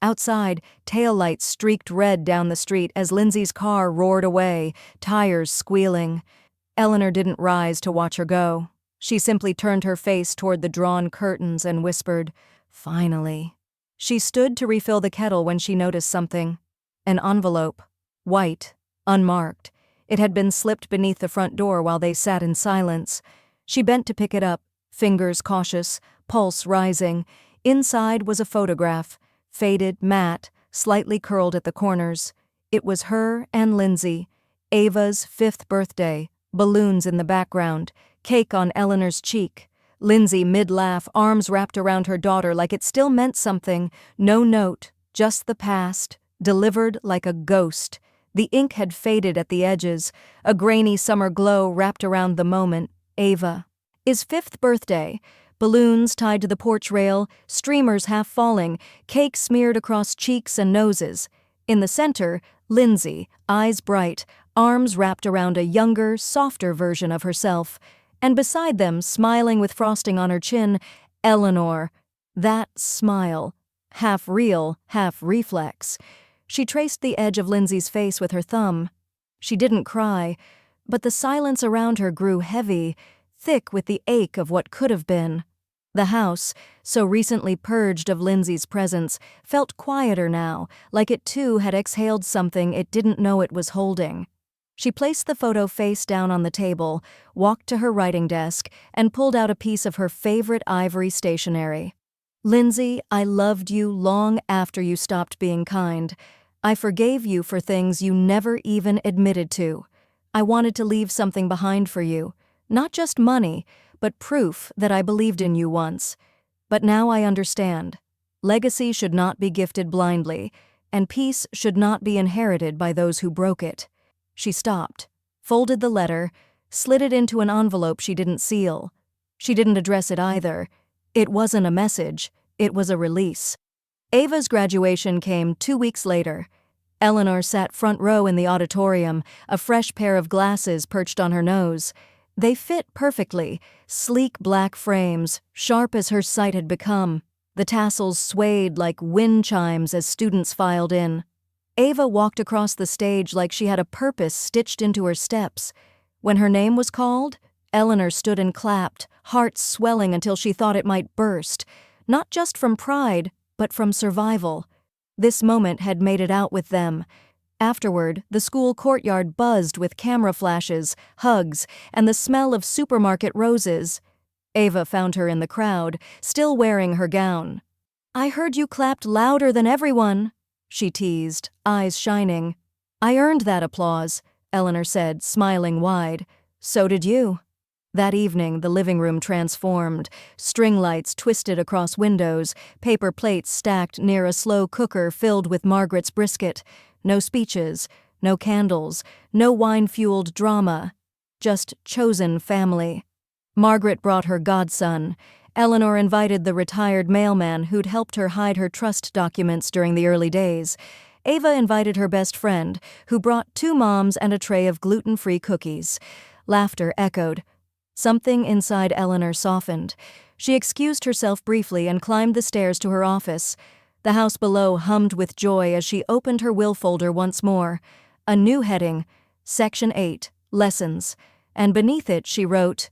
Speaker 1: Outside, taillights streaked red down the street as Lindsay's car roared away, tires squealing. Eleanor didn't rise to watch her go. She simply turned her face toward the drawn curtains and whispered, "Finally." She stood to refill the kettle when she noticed something. An envelope. White. Unmarked. It had been slipped beneath the front door while they sat in silence. She bent to pick it up, fingers cautious, pulse rising. Inside was a photograph, faded, matte, slightly curled at the corners. It was her and Lindsay. Ava's 5th birthday, balloons in the background, cake on Eleanor's cheek. Lindsay, mid-laugh, arms wrapped around her daughter like it still meant something. No note, just the past, delivered like a ghost. The ink had faded at the edges, a grainy summer glow wrapped around the moment. Ava. His 5th birthday. Balloons tied to the porch rail, streamers half falling, cake smeared across cheeks and noses. In the center, Lindsay, eyes bright, arms wrapped around a younger, softer version of herself. And beside them, smiling with frosting on her chin, Eleanor. That smile. Half real, half reflex. She traced the edge of Lindsay's face with her thumb. She didn't cry, but the silence around her grew heavy, thick with the ache of what could have been. The house, so recently purged of Lindsay's presence, felt quieter now, like it too had exhaled something it didn't know it was holding. She placed the photo face down on the table, walked to her writing desk, and pulled out a piece of her favorite ivory stationery. Lindsay, I loved you long after you stopped being kind. I forgave you for things you never even admitted to. I wanted to leave something behind for you, not just money, but proof that I believed in you once. But now I understand. Legacy should not be gifted blindly, and peace should not be inherited by those who broke it. She stopped, folded the letter, slid it into an envelope she didn't seal. She didn't address it either. It wasn't a message, it was a release. Ava's graduation came 2 weeks later. Eleanor sat front row in the auditorium, a fresh pair of glasses perched on her nose. They fit perfectly, sleek black frames, sharp as her sight had become. The tassels swayed like wind chimes as students filed in. Ava walked across the stage like she had a purpose stitched into her steps. When her name was called, Eleanor stood and clapped, heart swelling until she thought it might burst, not just from pride, but from survival. This moment had made it out with them. Afterward, the school courtyard buzzed with camera flashes, hugs, and the smell of supermarket roses. Ava found her in the crowd, still wearing her gown. "I heard you clapped louder than everyone," she teased, eyes shining. "I earned that applause," Eleanor said, smiling wide. "So did you." That evening, the living room transformed. String lights twisted across windows, paper plates stacked near a slow cooker filled with Margaret's brisket. No speeches, no candles, no wine-fueled drama. Just chosen family. Margaret brought her godson. Eleanor invited the retired mailman who'd helped her hide her trust documents during the early days. Ava invited her best friend, who brought 2 moms and a tray of gluten-free cookies. Laughter echoed. Something inside Eleanor softened. She excused herself briefly and climbed the stairs to her office. The house below hummed with joy as she opened her will folder once more. A new heading, Section 8, Lessons, and beneath it she wrote,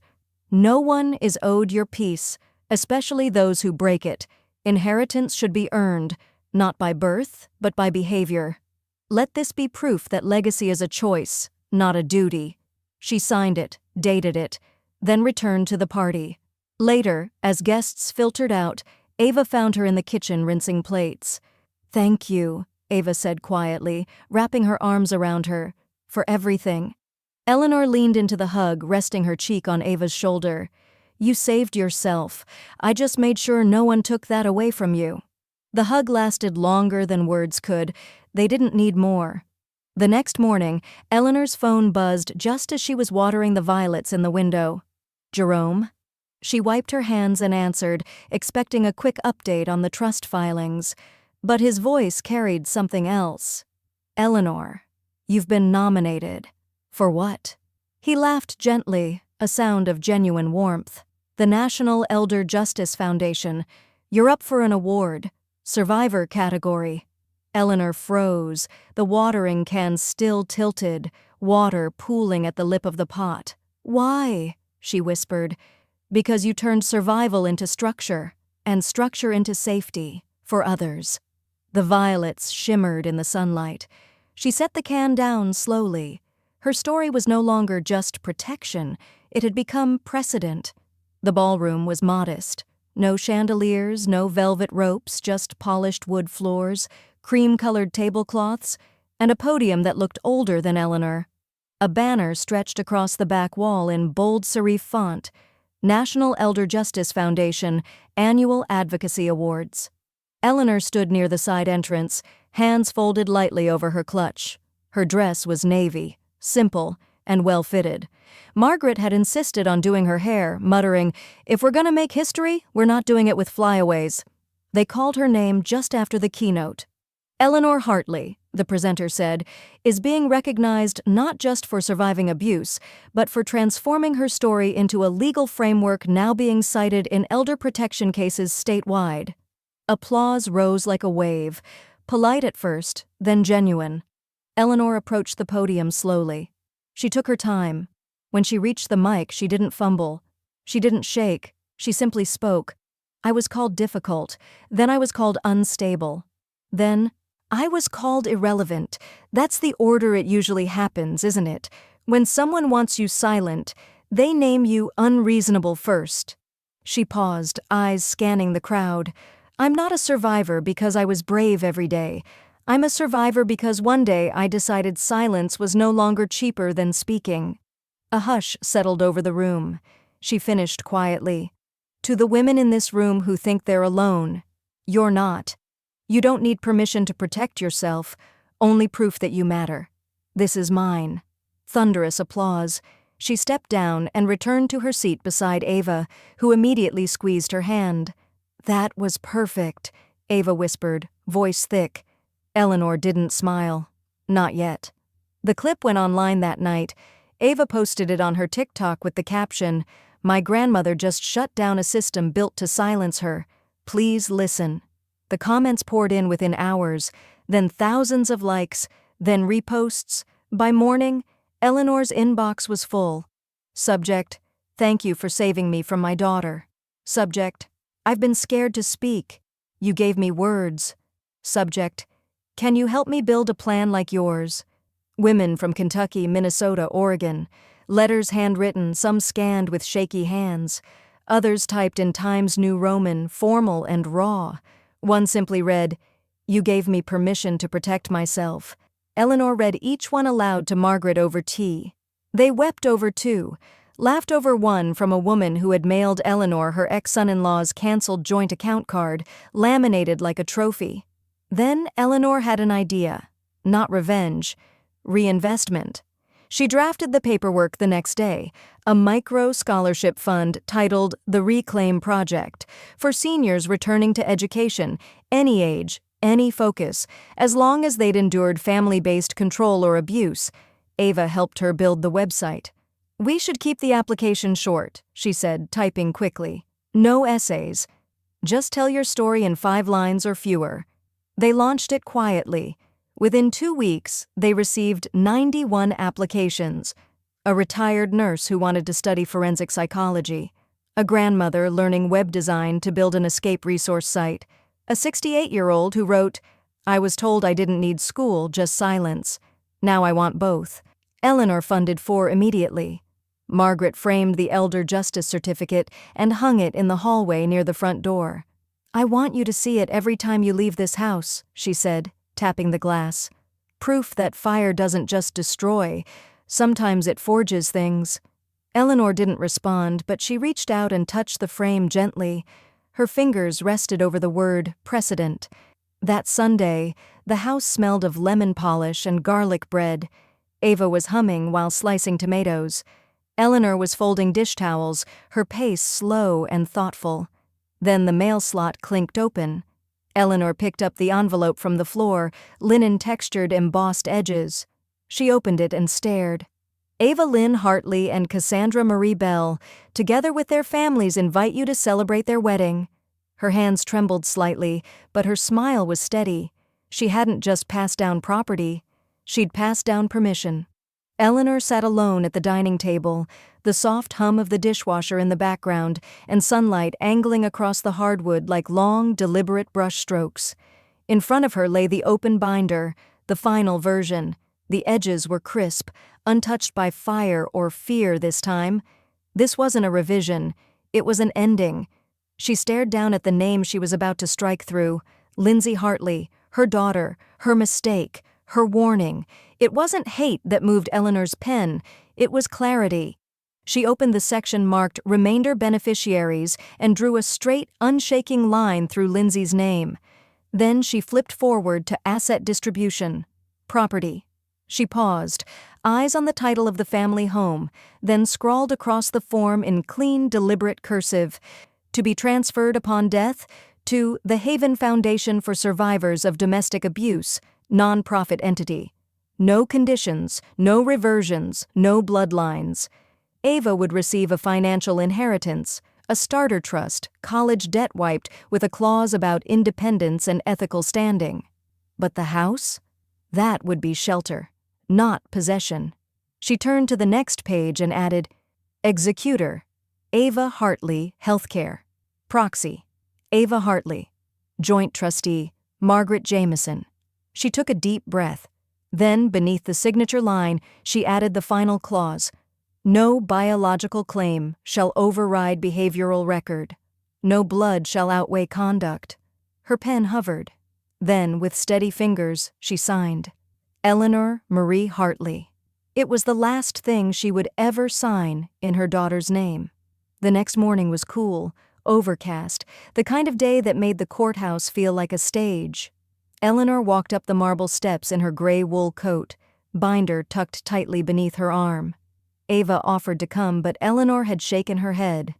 Speaker 1: "No one is owed your peace, especially those who break it. Inheritance should be earned, not by birth, but by behavior. Let this be proof that legacy is a choice, not a duty." She signed it, dated it, then returned to the party. Later, as guests filtered out, Ava found her in the kitchen rinsing plates. "Thank you," Ava said quietly, wrapping her arms around her, "for everything." Eleanor leaned into the hug, resting her cheek on Ava's shoulder. "You saved yourself. I just made sure no one took that away from you." The hug lasted longer than words could. They didn't need more. The next morning, Eleanor's phone buzzed just as she was watering the violets in the window. "Jerome?" She wiped her hands and answered, expecting a quick update on the trust filings. But his voice carried something else. "Eleanor, you've been nominated." "For what?" He laughed gently, a sound of genuine warmth. "The National Elder Justice Foundation. You're up for an award. Survivor category." Eleanor froze, the watering can still tilted, water pooling at the lip of the pot. "Why?" she whispered. "Because you turned survival into structure, and structure into safety, for others." The violets shimmered in the sunlight. She set the can down slowly. Her story was no longer just protection, it had become precedent. The ballroom was modest. No chandeliers, no velvet ropes, just polished wood floors, cream-colored tablecloths, and a podium that looked older than Eleanor. A banner stretched across the back wall in bold serif font, National Elder Justice Foundation Annual Advocacy Awards. Eleanor stood near the side entrance, hands folded lightly over her clutch. Her dress was navy, simple, and well-fitted. Margaret had insisted on doing her hair, muttering, "If we're gonna make history, we're not doing it with flyaways." They called her name just after the keynote. "Eleanor Hartley," the presenter said, "is being recognized not just for surviving abuse, but for transforming her story into a legal framework now being cited in elder protection cases statewide." Applause rose like a wave, polite at first, then genuine. Eleanor approached the podium slowly. She took her time. When she reached the mic, she didn't fumble. She didn't shake. She simply spoke. I was called difficult, then I was called unstable. Then, I was called irrelevant. That's the order it usually happens, isn't it? When someone wants you silent, they name you unreasonable first. She paused, eyes scanning the crowd. I'm not a survivor because I was brave every day. I'm a survivor because one day I decided silence was no longer cheaper than speaking. A hush settled over the room. She finished quietly. To the women in this room who think they're alone, you're not. You don't need permission to protect yourself, only proof that you matter. This is mine. Thunderous applause. She stepped down and returned to her seat beside Ava, who immediately squeezed her hand. That was perfect, Ava whispered, voice thick. Eleanor didn't smile. Not yet. The clip went online that night. Ava posted it on her TikTok with the caption, "My grandmother just shut down a system built to silence her. Please listen." The comments poured in within hours, then thousands of likes, then reposts. By morning, Eleanor's inbox was full. Subject, "Thank you for saving me from my daughter." Subject, "I've been scared to speak. You gave me words." Subject, "Can you help me build a plan like yours?" Women from Kentucky, Minnesota, Oregon. Letters handwritten, some scanned with shaky hands. Others typed in Times New Roman, formal and raw. One simply read, "You gave me permission to protect myself." Eleanor read each one aloud to Margaret over tea. They wept over two, laughed over one from a woman who had mailed Eleanor her ex-son-in-law's canceled joint account card, laminated like a trophy. Then Eleanor had an idea. Not revenge. Reinvestment. She drafted the paperwork the next day, a micro-scholarship fund titled The Reclaim Project, for seniors returning to education, any age, any focus, as long as they'd endured family-based control or abuse. Ava helped her build the website. "We should keep the application short," she said, typing quickly. "No essays. Just tell your story in 5 lines or fewer." They launched it quietly. Within 2 weeks, they received 91 applications. A retired nurse who wanted to study forensic psychology. A grandmother learning web design to build an escape resource site. A 68-year-old who wrote, "I was told I didn't need school, just silence. Now I want both." Eleanor funded 4 immediately. Margaret framed the Elder Justice Certificate and hung it in the hallway near the front door. "I want you to see it every time you leave this house," she said, tapping the glass. "Proof that fire doesn't just destroy, sometimes it forges things." Eleanor didn't respond, but she reached out and touched the frame gently. Her fingers rested over the word precedent. That Sunday, the house smelled of lemon polish and garlic bread. Ava was humming while slicing tomatoes. Eleanor was folding dish towels, her pace slow and thoughtful. Then the mail slot clinked open. Eleanor picked up the envelope from the floor, linen-textured embossed edges. She opened it and stared. "Ava Lynn Hartley and Cassandra Marie Bell, together with their families, invite you to celebrate their wedding." Her hands trembled slightly, but her smile was steady. She hadn't just passed down property. She'd passed down permission. Eleanor sat alone at the dining table, the soft hum of the dishwasher in the background and sunlight angling across the hardwood like long, deliberate brush strokes. In front of her lay the open binder, the final version. The edges were crisp, untouched by fire or fear this time. This wasn't a revision. It was an ending. She stared down at the name she was about to strike through. Lindsay Hartley, her daughter, her mistake, her warning. It wasn't hate that moved Eleanor's pen. It was clarity. She opened the section marked Remainder Beneficiaries and drew a straight, unshaking line through Lindsay's name. Then she flipped forward to Asset Distribution. Property. She paused, eyes on the title of the family home, then scrawled across the form in clean, deliberate cursive. To be transferred upon death to the Haven Foundation for Survivors of Domestic Abuse, non-profit entity. No conditions, no reversions, no bloodlines. Ava would receive a financial inheritance, a starter trust, college debt wiped with a clause about independence and ethical standing. But the house? That would be shelter, not possession. She turned to the next page and added, Executor, Ava Hartley, Healthcare. Proxy, Ava Hartley. Joint trustee, Margaret Jameson. She took a deep breath. Then, beneath the signature line, she added the final clause. No biological claim shall override behavioral record. No blood shall outweigh conduct. Her pen hovered. Then, with steady fingers, she signed. Eleanor Marie Hartley. It was the last thing she would ever sign in her daughter's name. The next morning was cool, overcast, the kind of day that made the courthouse feel like a stage. Eleanor walked up the marble steps in her gray wool coat, binder tucked tightly beneath her arm. Ava offered to come, but Eleanor had shaken her head.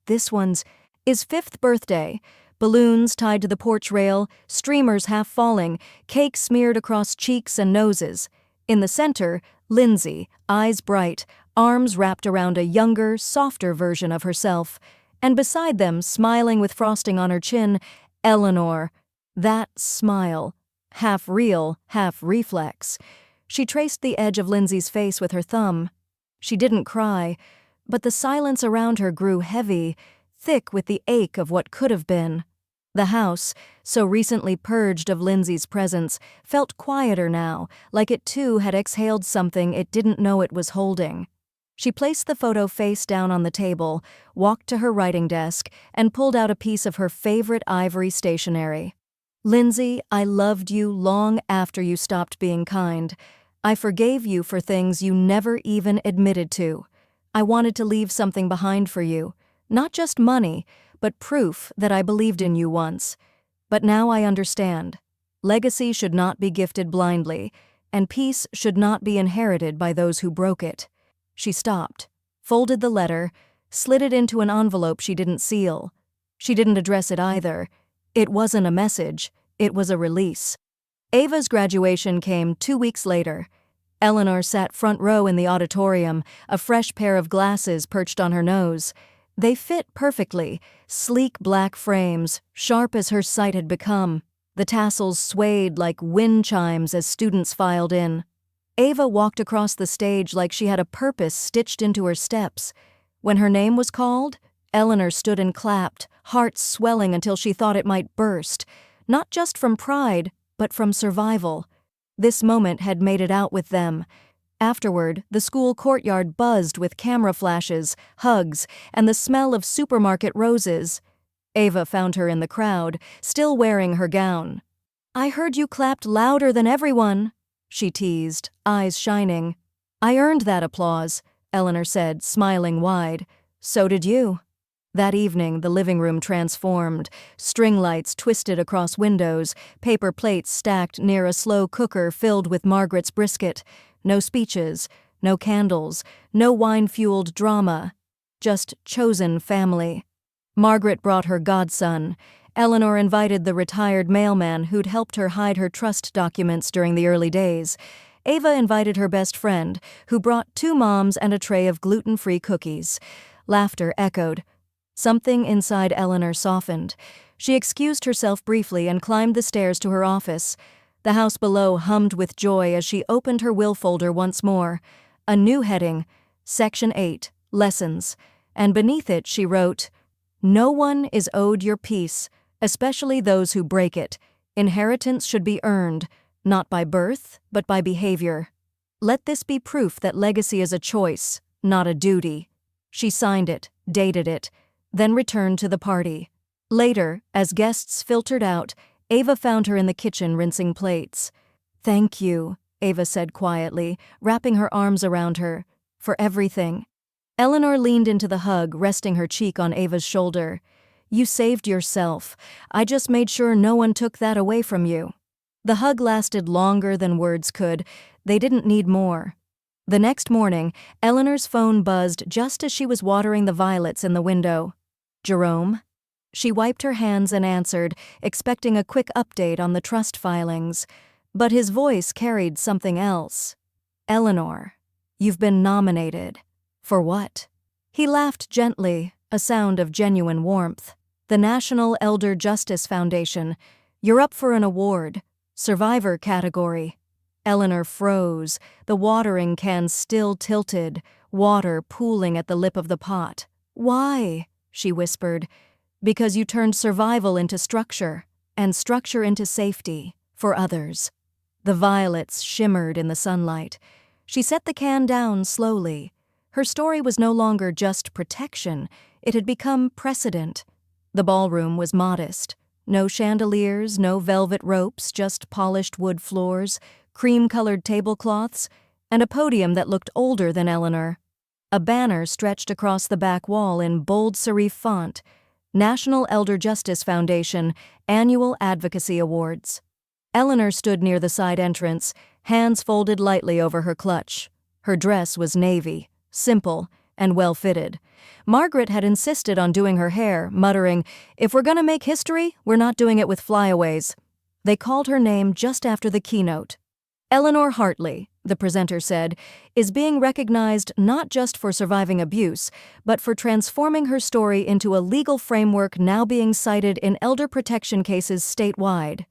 Speaker 1: This one's his 5th birthday. Balloons tied to the porch rail, streamers half falling, cake smeared across cheeks and noses. In the center, Lindsay, eyes bright, arms wrapped around a younger, softer version of herself. And beside them, smiling with frosting on her chin, Eleanor. That smile, half real, half reflex. She traced the edge of Lindsay's face with her thumb. She didn't cry, but the silence around her grew heavy, thick with the ache of what could have been. The house, so recently purged of Lindsay's presence, felt quieter now, like it too had exhaled something it didn't know it was holding. She placed the photo face down on the table, walked to her writing desk, and pulled out a piece of her favorite ivory stationery. Lindsay, I loved you long after you stopped being kind. I forgave you for things you never even admitted to. I wanted to leave something behind for you. Not just money, but proof that I believed in you once. But now I understand. Legacy should not be gifted blindly, and peace should not be inherited by those who broke it. She stopped, folded the letter, slid it into an envelope she didn't seal. She didn't address it either. It wasn't a message, it was a release. Ava's graduation came 2 weeks later. Eleanor sat front row in the auditorium, a fresh pair of glasses perched on her nose. They fit perfectly, sleek black frames, sharp as her sight had become. The tassels swayed like wind chimes as students filed in. Ava walked across the stage like she had a purpose stitched into her steps. When her name was called, Eleanor stood and clapped, heart swelling until she thought it might burst, not just from pride, but from survival. This moment had made it out with them. Afterward, the school courtyard buzzed with camera flashes, hugs, and the smell of supermarket roses. Ava found her in the crowd, still wearing her gown. I heard you clapped louder than everyone, she teased, eyes shining. I earned that applause, Eleanor said, smiling wide. So did you. That evening, the living room transformed. String lights twisted across windows, paper plates stacked near a slow cooker filled with Margaret's brisket. No speeches, no candles, no wine-fueled drama. Just chosen family. Margaret brought her godson. Eleanor invited the retired mailman who'd helped her hide her trust documents during the early days. Ava invited her best friend, who brought 2 moms and a tray of gluten-free cookies. Laughter echoed. Something inside Eleanor softened. She excused herself briefly and climbed the stairs to her office. The house below hummed with joy as she opened her will folder once more. A new heading, Section 8, Lessons, and beneath it she wrote, No one is owed your peace, especially those who break it. Inheritance should be earned, not by birth, but by behavior. Let this be proof that legacy is a choice, not a duty. She signed it, dated it, then returned to the party. Later, as guests filtered out, Ava found her in the kitchen rinsing plates. Thank you, Ava said quietly, wrapping her arms around her, for everything. Eleanor leaned into the hug, resting her cheek on Ava's shoulder. You saved yourself. I just made sure no one took that away from you. The hug lasted longer than words could. They didn't need more. The next morning, Eleanor's phone buzzed just as she was watering the violets in the window. Jerome? She wiped her hands and answered, expecting a quick update on the trust filings. But his voice carried something else. Eleanor, you've been nominated. For what? He laughed gently, a sound of genuine warmth. The National Elder Justice Foundation. You're up for an award. Survivor category. Eleanor froze, the watering can still tilted, water pooling at the lip of the pot. Why? She whispered. Because you turned survival into structure, and structure into safety for others. The violets shimmered in the sunlight. She set the can down slowly. Her story was no longer just protection, it had become precedent. The ballroom was modest. No chandeliers, no velvet ropes, just polished wood floors, cream-colored tablecloths, and a podium that looked older than Eleanor. A banner stretched across the back wall in bold serif font, National Elder Justice Foundation Annual Advocacy Awards. Eleanor stood near the side entrance, hands folded lightly over her clutch. Her dress was navy, simple, and well-fitted. Margaret had insisted on doing her hair, muttering, "If we're gonna make history, we're not doing it with flyaways." They called her name just after the keynote. Eleanor Hartley, the presenter said, is being recognized not just for surviving abuse, but for transforming her story into a legal framework now being cited in elder protection cases statewide.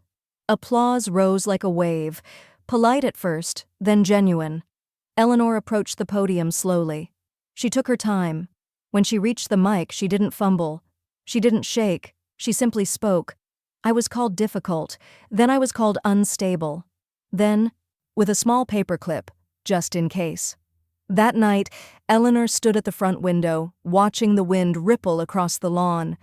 Speaker 1: Applause rose like a wave, polite at first, then genuine. Eleanor approached the podium slowly. She took her time. When she reached the mic, she didn't fumble. She didn't shake. She simply spoke. "I was called difficult. Then I was called unstable. Then, with a small paperclip, just in case." That night, Eleanor stood at the front window, watching the wind ripple across the lawn.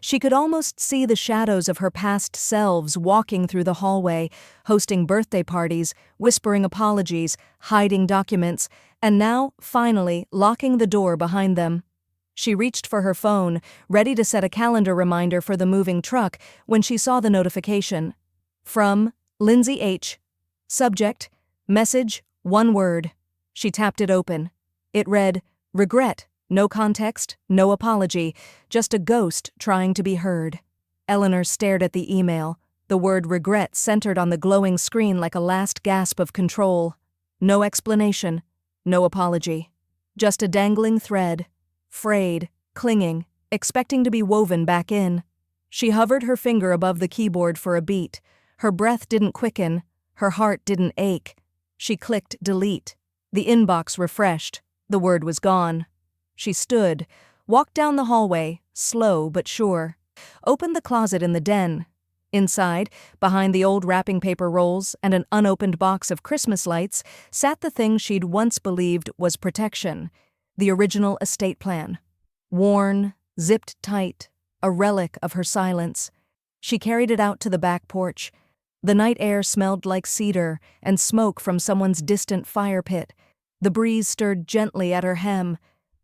Speaker 1: She could almost see the shadows of her past selves walking through the hallway, hosting birthday parties, whispering apologies, hiding documents, and now, finally, locking the door behind them. She reached for her phone, ready to set a calendar reminder for the moving truck, when she saw the notification. From Lindsay H. Subject, message, one word. She tapped it open. It read, "Regret. No context, no apology, just a ghost trying to be heard." Eleanor stared at the email, the word regret centered on the glowing screen like a last gasp of control. No explanation, no apology. Just a dangling thread, frayed, clinging, expecting to be woven back in. She hovered her finger above the keyboard for a beat. Her breath didn't quicken, her heart didn't ache. She clicked delete. The inbox refreshed. The word was gone. She stood, walked down the hallway, slow but sure. Opened the closet in the den. Inside, behind the old wrapping paper rolls and an unopened box of Christmas lights, sat the thing she'd once believed was protection, the original estate plan. Worn, zipped tight, a relic of her silence. She carried it out to the back porch. The night air smelled like cedar and smoke from someone's distant fire pit. The breeze stirred gently at her hem.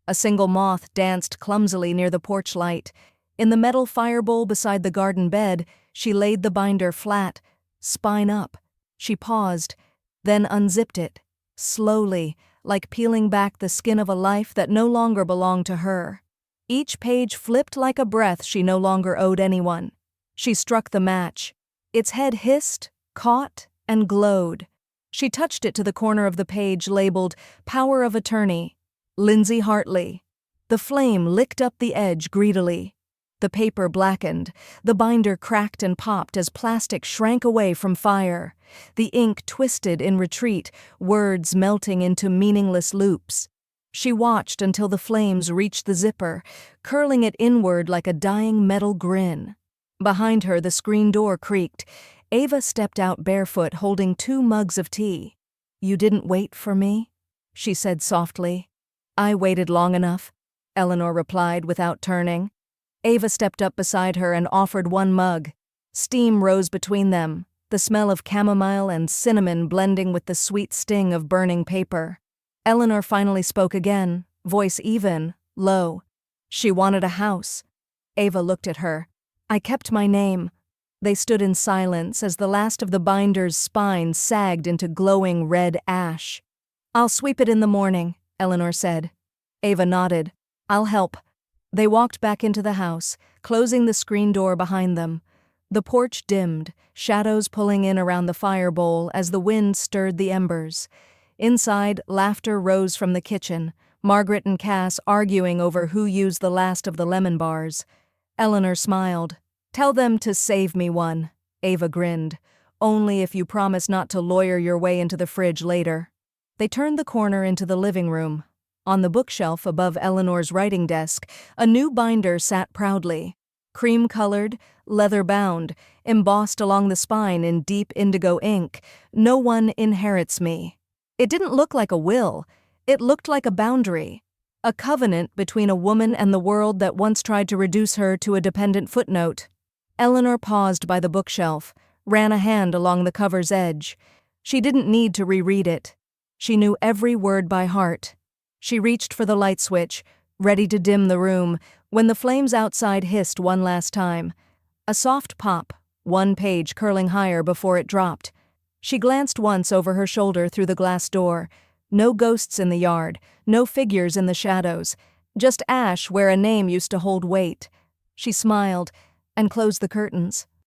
Speaker 1: A single moth danced clumsily near the porch light. In the metal fire bowl beside the garden bed, she laid the binder flat, spine up. She paused, then unzipped it, slowly, like peeling back the skin of a life that no longer belonged to her. Each page flipped like a breath she no longer owed anyone. She struck the match. Its head hissed, caught, and glowed. She touched it to the corner of the page labeled Power of Attorney, Lindsay Hartley. The flame licked up the edge greedily. The paper blackened. The binder cracked and popped as plastic shrank away from fire. The ink twisted in retreat, words melting into meaningless loops. She watched until the flames reached the zipper, curling it inward like a dying metal grin. Behind her, the screen door creaked. Ava stepped out barefoot, holding 2 mugs of tea. "You didn't wait for me?" she said softly. "I waited long enough," Eleanor replied without turning. Ava stepped up beside her and offered 1 mug. Steam rose between them, the smell of chamomile and cinnamon blending with the sweet sting of burning paper. Eleanor finally spoke again, voice even, low. She wanted a house. Ava looked at her. "I kept my name." They stood in silence as the last of the binder's spine sagged into glowing red ash. "I'll sweep it in the morning," Eleanor said. Ava nodded. "I'll help." They walked back into the house, closing the screen door behind them. The porch dimmed, shadows pulling in around the fire bowl as the wind stirred the embers. Inside, laughter rose from the kitchen, Margaret and Cass arguing over who used the last of the lemon bars. Eleanor smiled. "Tell them to save me one," Ava grinned. "Only if you promise not to lawyer your way into the fridge later." They turned the corner into the living room. On the bookshelf above Eleanor's writing desk, a new binder sat proudly. Cream-colored, leather-bound, embossed along the spine in deep indigo ink, "No one inherits me." It didn't look like a will. It looked like a boundary. A covenant between a woman and the world that once tried to reduce her to a dependent footnote. Eleanor paused by the bookshelf, ran a hand along the cover's edge. She didn't need to reread it. She knew every word by heart. She reached for the light switch, ready to dim the room, when the flames outside hissed one last time. A soft pop, one page curling higher before it dropped. She glanced once over her shoulder through the glass door. No ghosts in the yard, no figures in the shadows, just ash where a name used to hold weight. She smiled and closed the curtains.